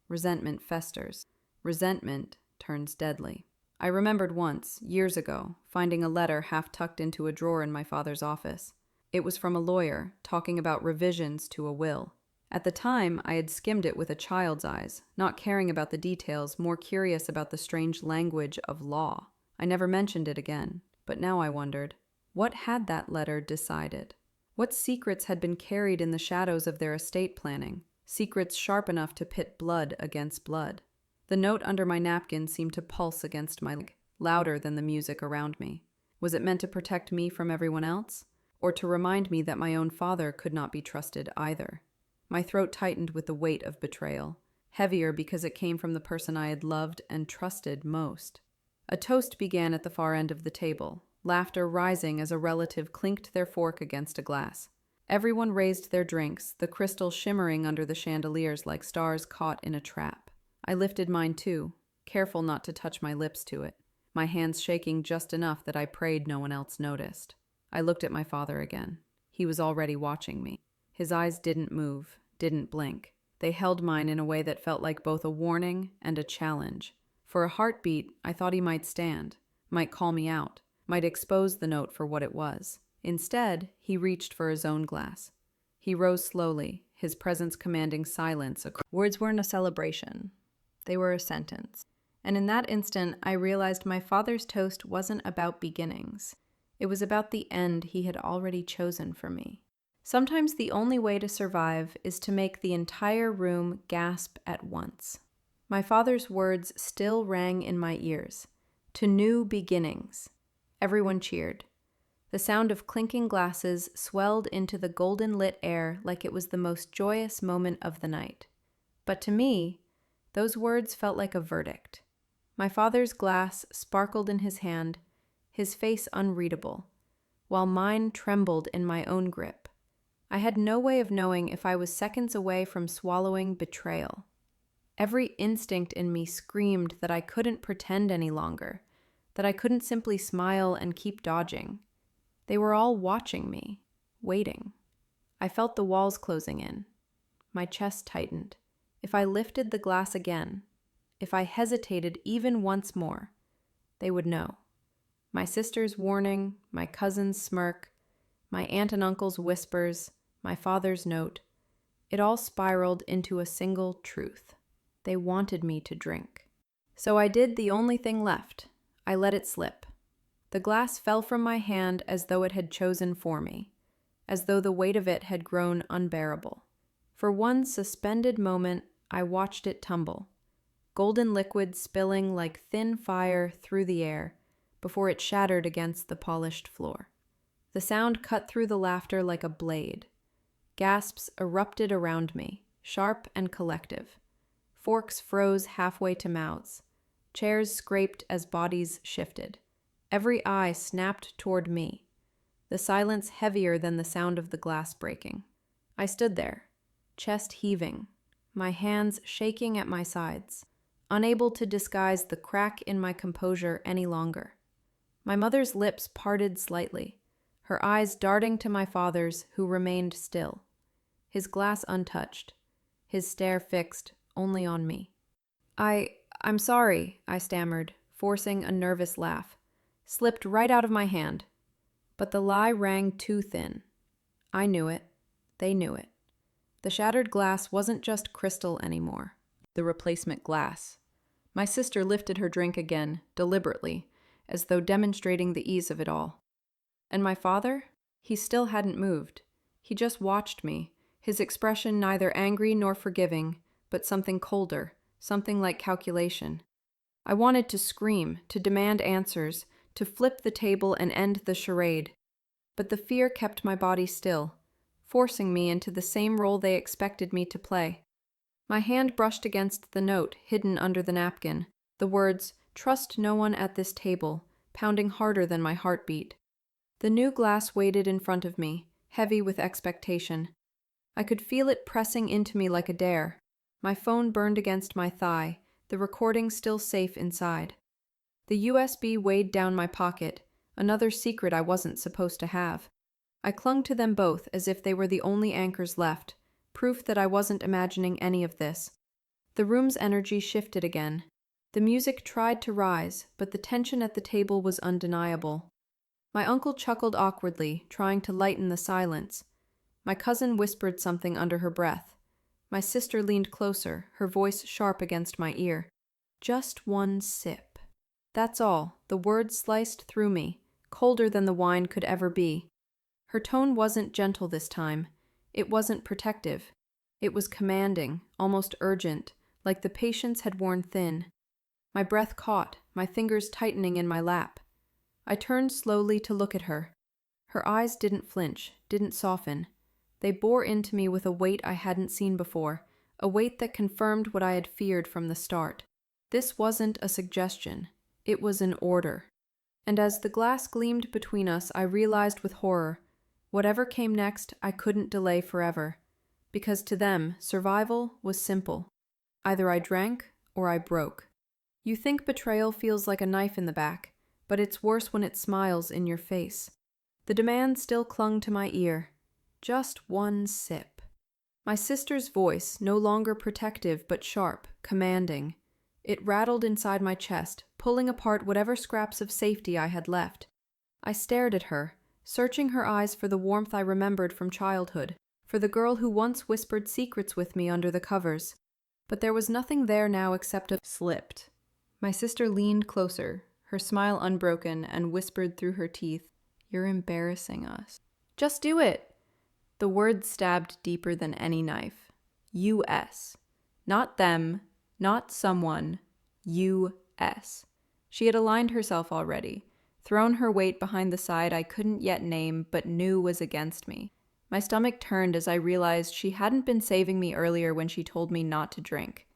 Resentment festers. Resentment turns deadly. I remembered once, years ago, finding a letter half tucked into a drawer in my father's office. It was from a lawyer, talking about revisions to a will. At the time, I had skimmed it with a child's eyes, not caring about the details, more curious about the strange language of law. I never mentioned it again, but now I wondered, what had that letter decided? What secrets had been carried in the shadows of their estate planning, secrets sharp enough to pit blood against blood? The note under my napkin seemed to pulse against my leg, louder than the music around me. Was it meant to protect me from everyone else? Or to remind me that my own father could not be trusted either? My throat tightened with the weight of betrayal, heavier because it came from the person I had loved and trusted most. A toast began at the far end of the table, laughter rising as a relative clinked their fork against a glass. Everyone raised their drinks, the crystal shimmering under the chandeliers like stars caught in a trap. I lifted mine too, careful not to touch my lips to it, my hands shaking just enough that I prayed no one else noticed. I looked at my father again. He was already watching me. His eyes didn't move, didn't blink. They held mine in a way that felt like both a warning and a challenge. For a heartbeat, I thought he might stand, might call me out, might expose the note for what it was. Instead, he reached for his own glass. He rose slowly, his presence commanding silence. Words weren't a celebration. They were a sentence. And in that instant, I realized my father's toast wasn't about beginnings. It was about the end he had already chosen for me. Sometimes the only way to survive is to make the entire room gasp at once. My father's words still rang in my ears. To new beginnings. Everyone cheered. The sound of clinking glasses swelled into the golden-lit air like it was the most joyous moment of the night. But to me, those words felt like a verdict. My father's glass sparkled in his hand, his face unreadable, while mine trembled in my own grip. I had no way of knowing if I was seconds away from swallowing betrayal. Every instinct in me screamed that I couldn't pretend any longer, that I couldn't simply smile and keep dodging. They were all watching me, waiting. I felt the walls closing in. My chest tightened. If I lifted the glass again, if I hesitated even once more, they would know. My sister's warning, my cousin's smirk, my aunt and uncle's whispers, my father's note, it all spiraled into a single truth. They wanted me to drink. So I did the only thing left. I let it slip. The glass fell from my hand as though it had chosen for me, as though the weight of it had grown unbearable. For one suspended moment, I watched it tumble, golden liquid spilling like thin fire through the air before it shattered against the polished floor. The sound cut through the laughter like a blade. Gasps erupted around me, sharp and collective. Forks froze halfway to mouths. Chairs scraped as bodies shifted. Every eye snapped toward me, the silence heavier than the sound of the glass breaking. I stood there, chest heaving, my hands shaking at my sides, unable to disguise the crack in my composure any longer. My mother's lips parted slightly, her eyes darting to my father's, who remained still, his glass untouched, his stare fixed only on me. I'm sorry, I stammered, forcing a nervous laugh. Slipped right out of my hand. But the lie rang too thin. I knew it. They knew it. The shattered glass wasn't just crystal anymore. The replacement glass. My sister lifted her drink again, deliberately, as though demonstrating the ease of it all. And my father? He still hadn't moved. He just watched me, his expression neither angry nor forgiving, but something colder, something like calculation. I wanted to scream, to demand answers, to flip the table and end the charade. But the fear kept my body still, forcing me into the same role they expected me to play. My hand brushed against the note hidden under the napkin, the words, "Trust no one at this table," pounding harder than my heartbeat. The new glass waited in front of me, heavy with expectation. I could feel it pressing into me like a dare. My phone burned against my thigh, the recording still safe inside. The USB weighed down my pocket, another secret I wasn't supposed to have. I clung to them both as if they were the only anchors left, proof that I wasn't imagining any of this. The room's energy shifted again. The music tried to rise, but the tension at the table was undeniable. My uncle chuckled awkwardly, trying to lighten the silence. My cousin whispered something under her breath. My sister leaned closer, her voice sharp against my ear. Just one sip. That's all. The words sliced through me, colder than the wine could ever be. Her tone wasn't gentle this time. It wasn't protective. It was commanding, almost urgent, like the patience had worn thin. My breath caught, my fingers tightening in my lap. I turned slowly to look at her. Her eyes didn't flinch, didn't soften. They bore into me with a weight I hadn't seen before, a weight that confirmed what I had feared from the start. This wasn't a suggestion. It was an order. And as the glass gleamed between us, I realized with horror, whatever came next, I couldn't delay forever. Because to them, survival was simple. Either I drank or I broke. You think betrayal feels like a knife in the back, but it's worse when it smiles in your face. The demand still clung to my ear. Just one sip. My sister's voice, no longer protective but sharp, commanding. It rattled inside my chest, pulling apart whatever scraps of safety I had left. I stared at her, searching her eyes for the warmth I remembered from childhood, for the girl who once whispered secrets with me under the covers. But there was nothing there now except a slipped. My sister leaned closer, her smile unbroken, and whispered through her teeth, "You're embarrassing us." "Just do it!" The words stabbed deeper than any knife. U.S. Not them, not someone. U.S. She had aligned herself already, thrown her weight behind the side I couldn't yet name but knew was against me. My stomach turned as I realized she hadn't been saving me earlier when she told me not to drink.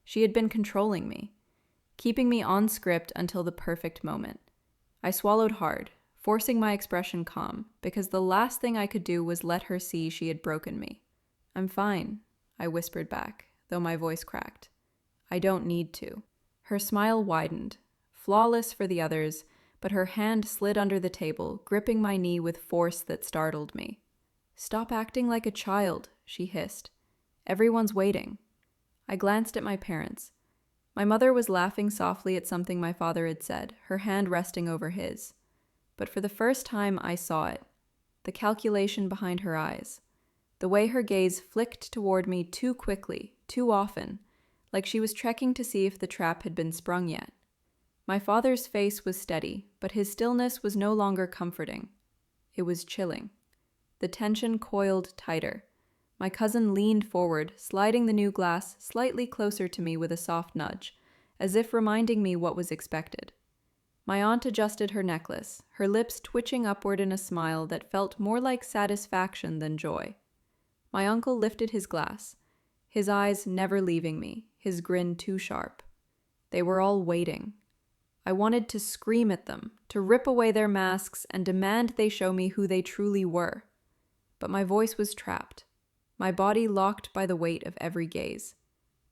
She had been controlling me, keeping me on script until the perfect moment. I swallowed hard, forcing my expression calm, because the last thing I could do was let her see she had broken me. "I'm fine," I whispered back, though my voice cracked. I don't need to. Her smile widened, flawless for the others, but her hand slid under the table, gripping my knee with force that startled me. "Stop acting like a child," she hissed. "Everyone's waiting." I glanced at my parents. My mother was laughing softly at something my father had said, her hand resting over his. But for the first time I saw it. The calculation behind her eyes. The way her gaze flicked toward me too quickly, too often, like she was checking to see if the trap had been sprung yet. My father's face was steady, but his stillness was no longer comforting. It was chilling. The tension coiled tighter. My cousin leaned forward, sliding the new glass slightly closer to me with a soft nudge, as if reminding me what was expected. My aunt adjusted her necklace, her lips twitching upward in a smile that felt more like satisfaction than joy. My uncle lifted his glass, his eyes never leaving me, his grin too sharp. They were all waiting. I wanted to scream at them, to rip away their masks and demand they show me who they truly were. But my voice was trapped, my body locked by the weight of every gaze.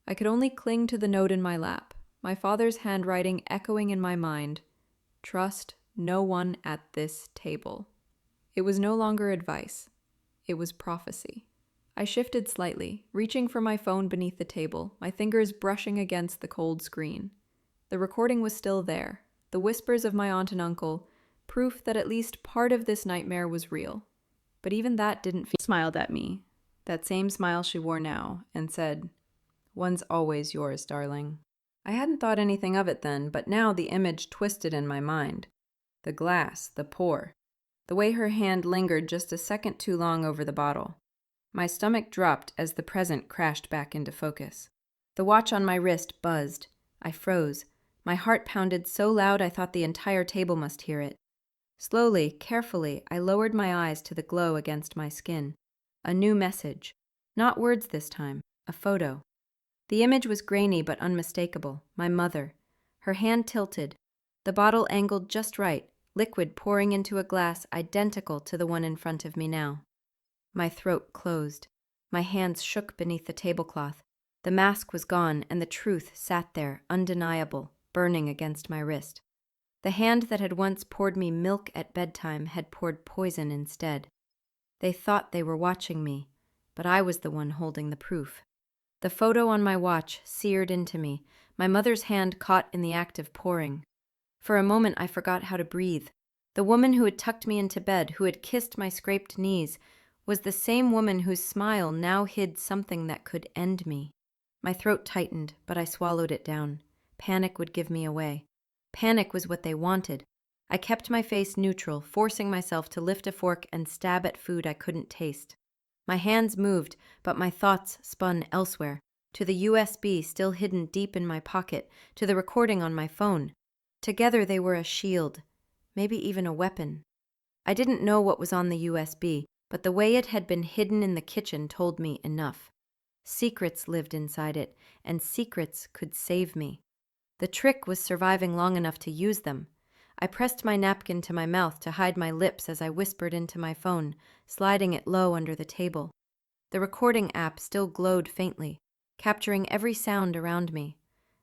I could only cling to the note in my lap, my father's handwriting echoing in my mind. Trust no one at this table. It was no longer advice. It was prophecy. I shifted slightly, reaching for my phone beneath the table, my fingers brushing against the cold screen. The recording was still there, the whispers of my aunt and uncle, proof that at least part of this nightmare was real. But even that didn't feel. Smiled at me, that same smile she wore now, and said, "One's always yours, darling." I hadn't thought anything of it then, but now the image twisted in my mind. The glass, the pour, the way her hand lingered just a second too long over the bottle. My stomach dropped as the present crashed back into focus. The watch on my wrist buzzed. I froze. My heart pounded so loud I thought the entire table must hear it. Slowly, carefully, I lowered my eyes to the glow against my skin. A new message. Not words this time. A photo. The image was grainy but unmistakable. My mother. Her hand tilted. The bottle angled just right, liquid pouring into a glass identical to the one in front of me now. My throat closed. My hands shook beneath the tablecloth. The mask was gone, and the truth sat there, undeniable, burning against my wrist. The hand that had once poured me milk at bedtime had poured poison instead. They thought they were watching me, but I was the one holding the proof. The photo on my watch seared into me, my mother's hand caught in the act of pouring. For a moment I forgot how to breathe. The woman who had tucked me into bed, who had kissed my scraped knees, was the same woman whose smile now hid something that could end me. My throat tightened, but I swallowed it down. Panic would give me away. Panic was what they wanted. I kept my face neutral, forcing myself to lift a fork and stab at food I couldn't taste. My hands moved, but my thoughts spun elsewhere, to the USB still hidden deep in my pocket, to the recording on my phone. Together they were a shield, maybe even a weapon. I didn't know what was on the USB, but the way it had been hidden in the kitchen told me enough. Secrets lived inside it, and secrets could save me. The trick was surviving long enough to use them. I pressed my napkin to my mouth to hide my lips as I whispered into my phone, sliding it low under the table. The recording app still glowed faintly, capturing every sound around me.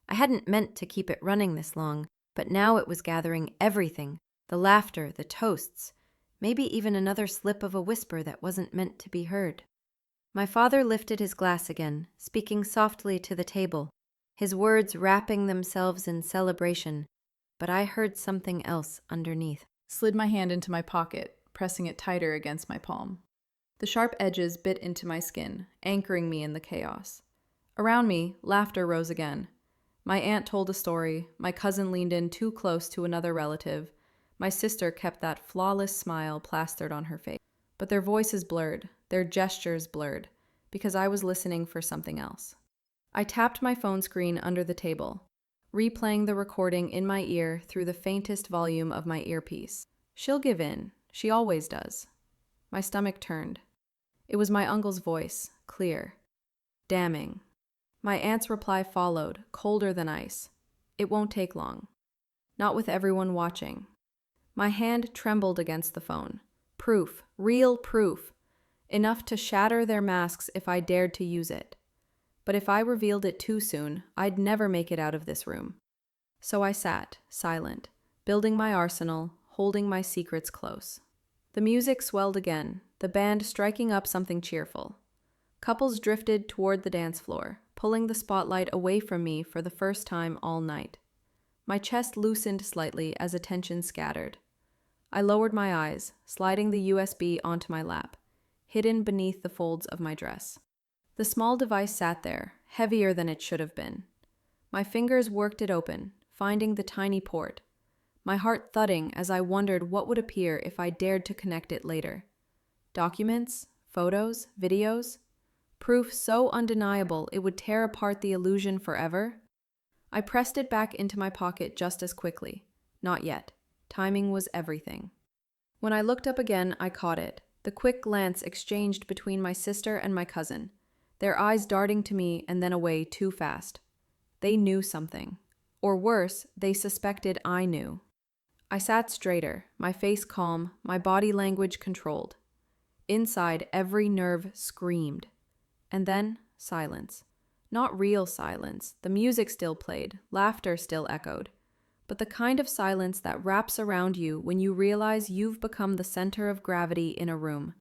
I hadn't meant to keep it running this long, but now it was gathering everything, the laughter, the toasts, maybe even another slip of a whisper that wasn't meant to be heard. My father lifted his glass again, speaking softly to the table, his words wrapping themselves in celebration, but I heard something else underneath. Slid my hand into my pocket, pressing it tighter against my palm. The sharp edges bit into my skin, anchoring me in the chaos. Around me, laughter rose again. My aunt told a story, my cousin leaned in too close to another relative, my sister kept that flawless smile plastered on her face. But their voices blurred, their gestures blurred, because I was listening for something else. I tapped my phone screen under the table, replaying the recording in my ear through the faintest volume of my earpiece. She'll give in. She always does. My stomach turned. It was my uncle's voice, clear, damning. My aunt's reply followed, colder than ice. It won't take long. Not with everyone watching. My hand trembled against the phone. Proof, real proof. Enough to shatter their masks if I dared to use it. But if I revealed it too soon, I'd never make it out of this room. So I sat, silent, building my arsenal, holding my secrets close. The music swelled again, the band striking up something cheerful. Couples drifted toward the dance floor, pulling the spotlight away from me for the first time all night. My chest loosened slightly as attention scattered. I lowered my eyes, sliding the USB onto my lap, hidden beneath the folds of my dress. The small device sat there, heavier than it should have been. My fingers worked it open, finding the tiny port, my heart thudding as I wondered what would appear if I dared to connect it later. Documents? Photos? Videos? Proof so undeniable it would tear apart the illusion forever? I pressed it back into my pocket just as quickly. Not yet. Timing was everything. When I looked up again, I caught it, the quick glance exchanged between my sister and my cousin, their eyes darting to me and then away too fast. They knew something. Or worse, they suspected I knew. I sat straighter, my face calm, my body language controlled. Inside, every nerve screamed. And then, silence. Not real silence. The music still played, laughter still echoed. But the kind of silence that wraps around you when you realize you've become the center of gravity in a room.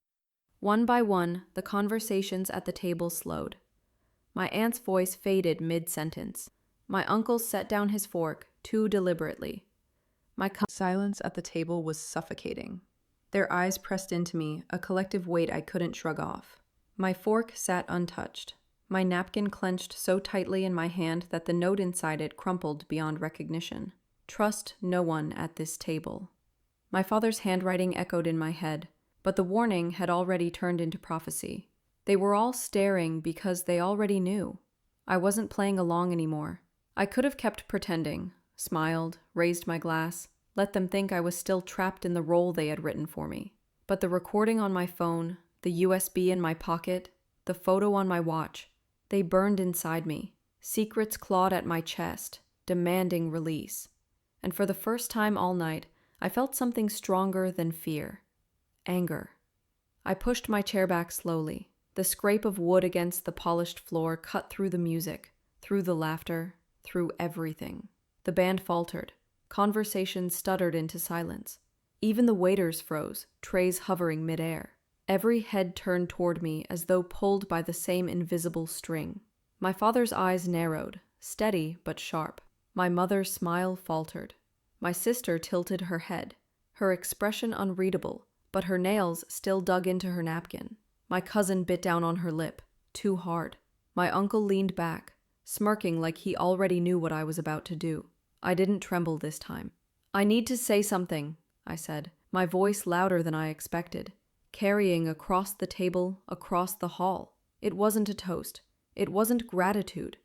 One by one, the conversations at the table slowed. My aunt's voice faded mid-sentence. My uncle set down his fork too deliberately. Silence at the table was suffocating. Their eyes pressed into me, a collective weight I couldn't shrug off. My fork sat untouched. My napkin clenched so tightly in my hand that the note inside it crumpled beyond recognition. Trust no one at this table. My father's handwriting echoed in my head, but the warning had already turned into prophecy. They were all staring because they already knew. I wasn't playing along anymore. I could have kept pretending, smiled, raised my glass, let them think I was still trapped in the role they had written for me. But the recording on my phone, the USB in my pocket, the photo on my watch, they burned inside me. Secrets clawed at my chest, demanding release. And for the first time all night, I felt something stronger than fear. Anger. I pushed my chair back slowly. The scrape of wood against the polished floor cut through the music, through the laughter, through everything. The band faltered. Conversation stuttered into silence. Even the waiters froze, trays hovering midair. Every head turned toward me as though pulled by the same invisible string. My father's eyes narrowed, steady but sharp. My mother's smile faltered. My sister tilted her head, her expression unreadable, but her nails still dug into her napkin. My cousin bit down on her lip, too hard. My uncle leaned back, smirking like he already knew what I was about to do. I didn't tremble this time. "I need to say something," I said, my voice louder than I expected, carrying across the table, across the hall. It wasn't a toast. It wasn't gratitude.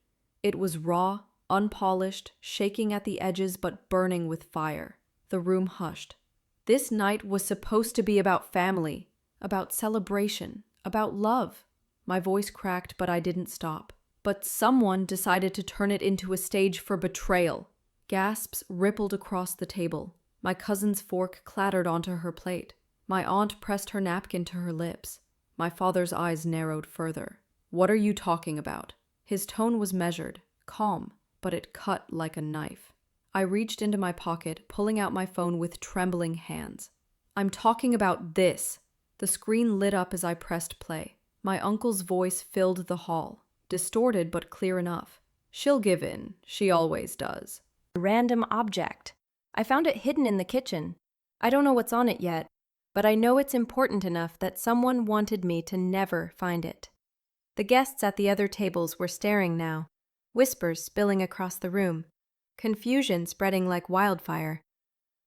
It was raw, unpolished, shaking at the edges but burning with fire. The room hushed. This night was supposed to be about family, about celebration, about love. My voice cracked, but I didn't stop. But someone decided to turn it into a stage for betrayal. Gasps rippled across the table. My cousin's fork clattered onto her plate. My aunt pressed her napkin to her lips. My father's eyes narrowed further. "What are you talking about?" His tone was measured, calm, but it cut like a knife. I reached into my pocket, pulling out my phone with trembling hands. "I'm talking about this." The screen lit up as I pressed play. My uncle's voice filled the hall, distorted but clear enough. "She'll give in. She always does." A random object. I found it hidden in the kitchen. I don't know what's on it yet, but I know it's important enough that someone wanted me to never find it. The guests at the other tables were staring now, whispers spilling across the room, confusion spreading like wildfire.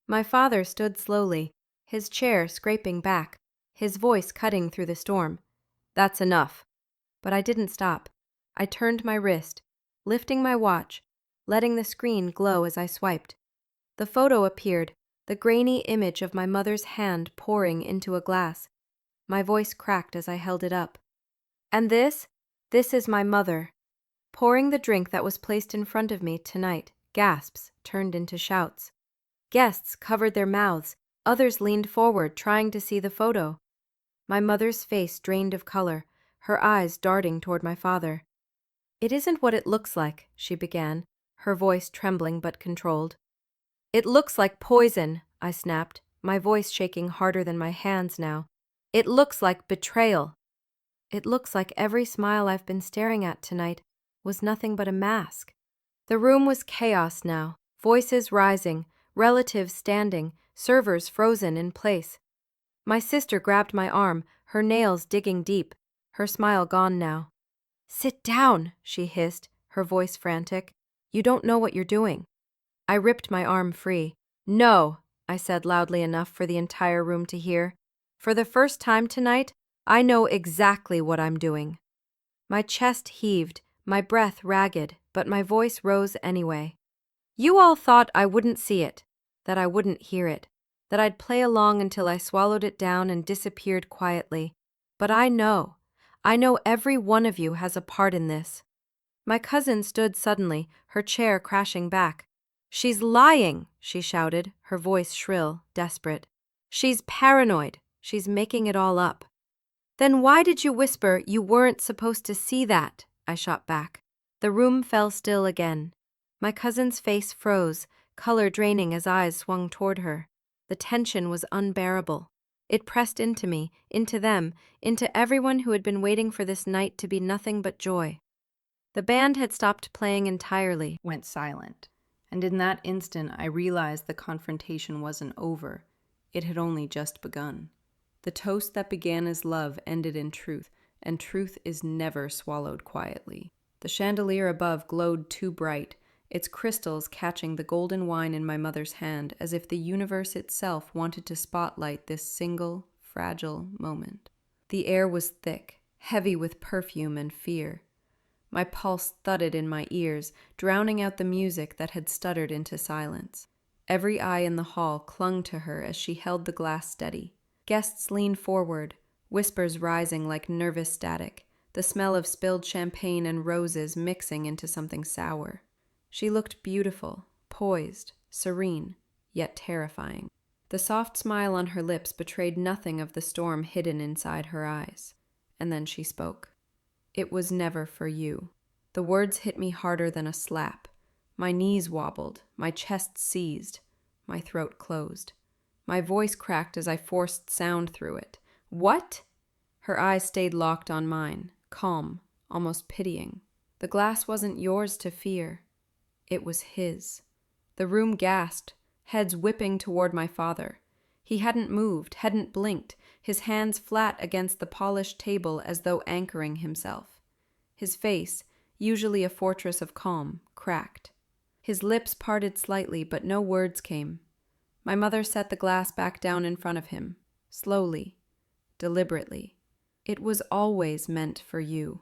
My father stood slowly, his chair scraping back, his voice cutting through the storm. "That's enough." But I didn't stop. I turned my wrist, lifting my watch, letting the screen glow as I swiped. The photo appeared, the grainy image of my mother's hand pouring into a glass. My voice cracked as I held it up. "And this is my mother." Pouring the drink that was placed in front of me tonight, gasps turned into shouts. Guests covered their mouths, others leaned forward trying to see the photo. My mother's face drained of color, her eyes darting toward my father. "It isn't what it looks like," she began, her voice trembling but controlled. "It looks like poison," I snapped, my voice shaking harder than my hands now. "It looks like betrayal. It looks like every smile I've been staring at tonight was nothing but a mask." The room was chaos now, voices rising, relatives standing, servers frozen in place. My sister grabbed my arm, her nails digging deep, her smile gone now. "Sit down," she hissed, her voice frantic. "You don't know what you're doing." I ripped my arm free. "No," I said loudly enough for the entire room to hear. "For the first time tonight, I know exactly what I'm doing." My chest heaved, my breath ragged, but my voice rose anyway. "You all thought I wouldn't see it, that I wouldn't hear it, that I'd play along until I swallowed it down and disappeared quietly. But I know every one of you has a part in this." My cousin stood suddenly, her chair crashing back. "She's lying," she shouted, her voice shrill, desperate. "She's paranoid. She's making it all up." "Then why did you whisper you weren't supposed to see that?" I shot back. The room fell still again. My cousin's face froze, color draining as eyes swung toward her. The tension was unbearable. It pressed into me, into them, into everyone who had been waiting for this night to be nothing but joy. The band had stopped playing entirely, Went silent, and in that instant I realized the confrontation wasn't over. It had only just begun. The toast that began as love ended in truth, and truth is never swallowed quietly. The chandelier above glowed too bright, its crystals catching the golden wine in my mother's hand as if the universe itself wanted to spotlight this single, fragile moment. The air was thick, heavy with perfume and fear. My pulse thudded in my ears, drowning out the music that had stuttered into silence. Every eye in the hall clung to her as she held the glass steady. Guests leaned forward, whispers rising like nervous static, the smell of spilled champagne and roses mixing into something sour. She looked beautiful, poised, serene, yet terrifying. The soft smile on her lips betrayed nothing of the storm hidden inside her eyes. And then she spoke. "It was never for you." The words hit me harder than a slap. My knees wobbled, my chest seized, my throat closed. My voice cracked as I forced sound through it. "What?" Her eyes stayed locked on mine, calm, almost pitying. "The glass wasn't yours to fear. It was his." The room gasped, heads whipping toward my father. He hadn't moved, hadn't blinked, his hands flat against the polished table as though anchoring himself. His face, usually a fortress of calm, cracked. His lips parted slightly, but no words came. My mother set the glass back down in front of him, slowly, deliberately. "It was always meant for you."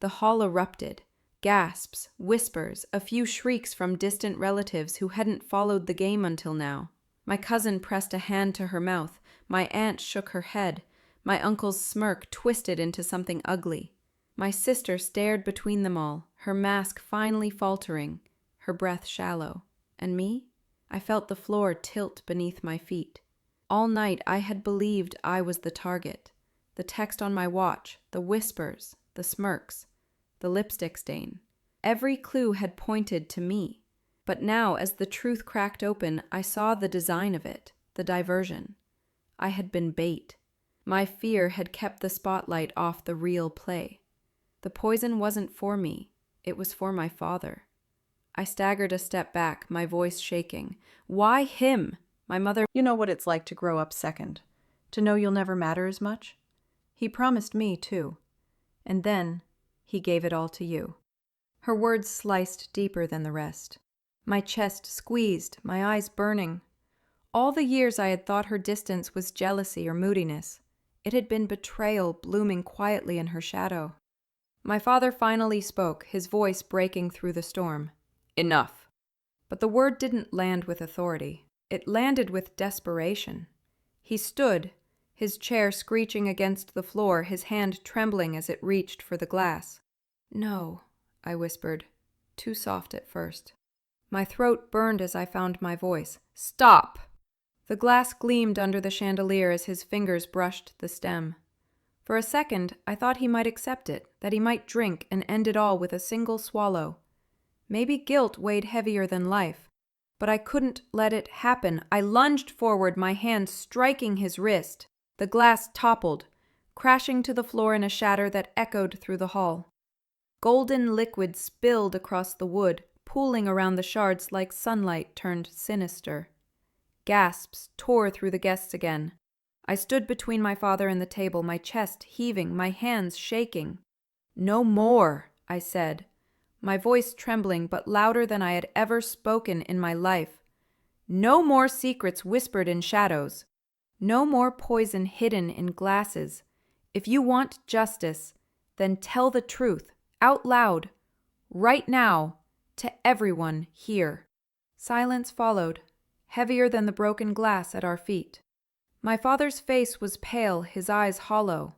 The hall erupted. Gasps, whispers, a few shrieks from distant relatives who hadn't followed the game until now. My cousin pressed a hand to her mouth. My aunt shook her head. My uncle's smirk twisted into something ugly. My sister stared between them all, her mask finally faltering, her breath shallow. And me? I felt the floor tilt beneath my feet. All night I had believed I was the target. The text on my watch, the whispers, the smirks, the lipstick stain. Every clue had pointed to me. But now, as the truth cracked open, I saw the design of it, the diversion. I had been bait. My fear had kept the spotlight off the real play. The poison wasn't for me. It was for my father. I staggered a step back, my voice shaking. "Why him?" My mother— "You know what it's like to grow up second, to know you'll never matter as much? He promised me, too. And then he gave it all to you." Her words sliced deeper than the rest. My chest squeezed, my eyes burning. All the years I had thought her distance was jealousy or moodiness. It had been betrayal blooming quietly in her shadow. My father finally spoke, his voice breaking through the storm. "Enough." But the word didn't land with authority. It landed with desperation. He stood, his chair screeching against the floor, his hand trembling as it reached for the glass. "No," I whispered, too soft at first. My throat burned as I found my voice. "Stop!" The glass gleamed under the chandelier as his fingers brushed the stem. For a second, I thought he might accept it, that he might drink and end it all with a single swallow. Maybe guilt weighed heavier than life, but I couldn't let it happen. I lunged forward, my hand striking his wrist. The glass toppled, crashing to the floor in a shatter that echoed through the hall. Golden liquid spilled across the wood, pooling around the shards like sunlight turned sinister. Gasps tore through the guests again. I stood between my father and the table, my chest heaving, my hands shaking. "No more," I said, my voice trembling but louder than I had ever spoken in my life. "No more secrets whispered in shadows. No more poison hidden in glasses. If you want justice, then tell the truth, out loud, right now, to everyone here." Silence followed, heavier than the broken glass at our feet. My father's face was pale, his eyes hollow.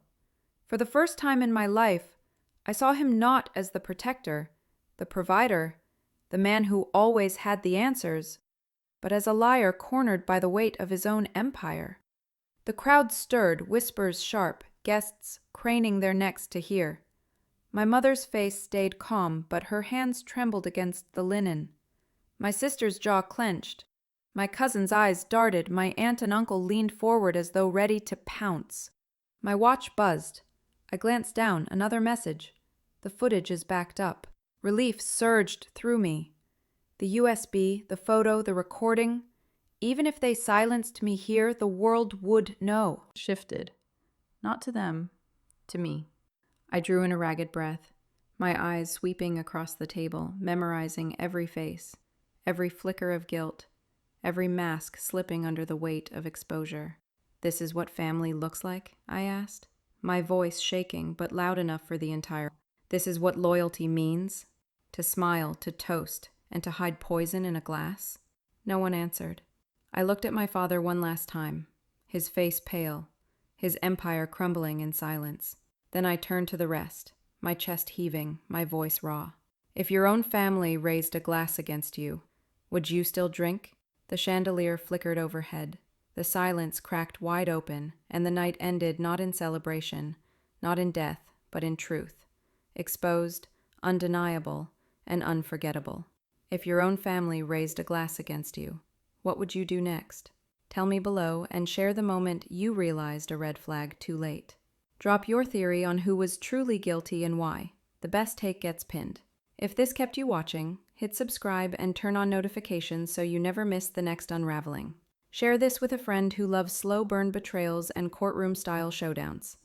For the first time in my life, I saw him not as the protector, the provider, the man who always had the answers, but as a liar cornered by the weight of his own empire. The crowd stirred, whispers sharp, guests craning their necks to hear. My mother's face stayed calm, but her hands trembled against the linen. My sister's jaw clenched. My cousin's eyes darted, my aunt and uncle leaned forward as though ready to pounce. My watch buzzed. I glanced down, another message. The footage is backed up. Relief surged through me. The USB, the photo, the recording. Even if they silenced me here, the world would know. Shifted. Not to them, to me. I drew in a ragged breath, my eyes sweeping across the table, memorizing every face, every flicker of guilt, every mask slipping under the weight of exposure. "This is what family looks like?" I asked, my voice shaking but loud enough for the entire. "This is what loyalty means? To smile, to toast, and to hide poison in a glass?" No one answered. I looked at my father one last time, his face pale, his empire crumbling in silence. Then I turned to the rest, my chest heaving, my voice raw. "If your own family raised a glass against you, would you still drink?" The chandelier flickered overhead. The silence cracked wide open, and the night ended not in celebration, not in death, but in truth. Exposed, undeniable, and unforgettable. If your own family raised a glass against you, what would you do next? Tell me below and share the moment you realized a red flag too late. Drop your theory on who was truly guilty and why. The best take gets pinned. If this kept you watching, hit subscribe and turn on notifications so you never miss the next unraveling. Share this with a friend who loves slow burn betrayals and courtroom-style showdowns.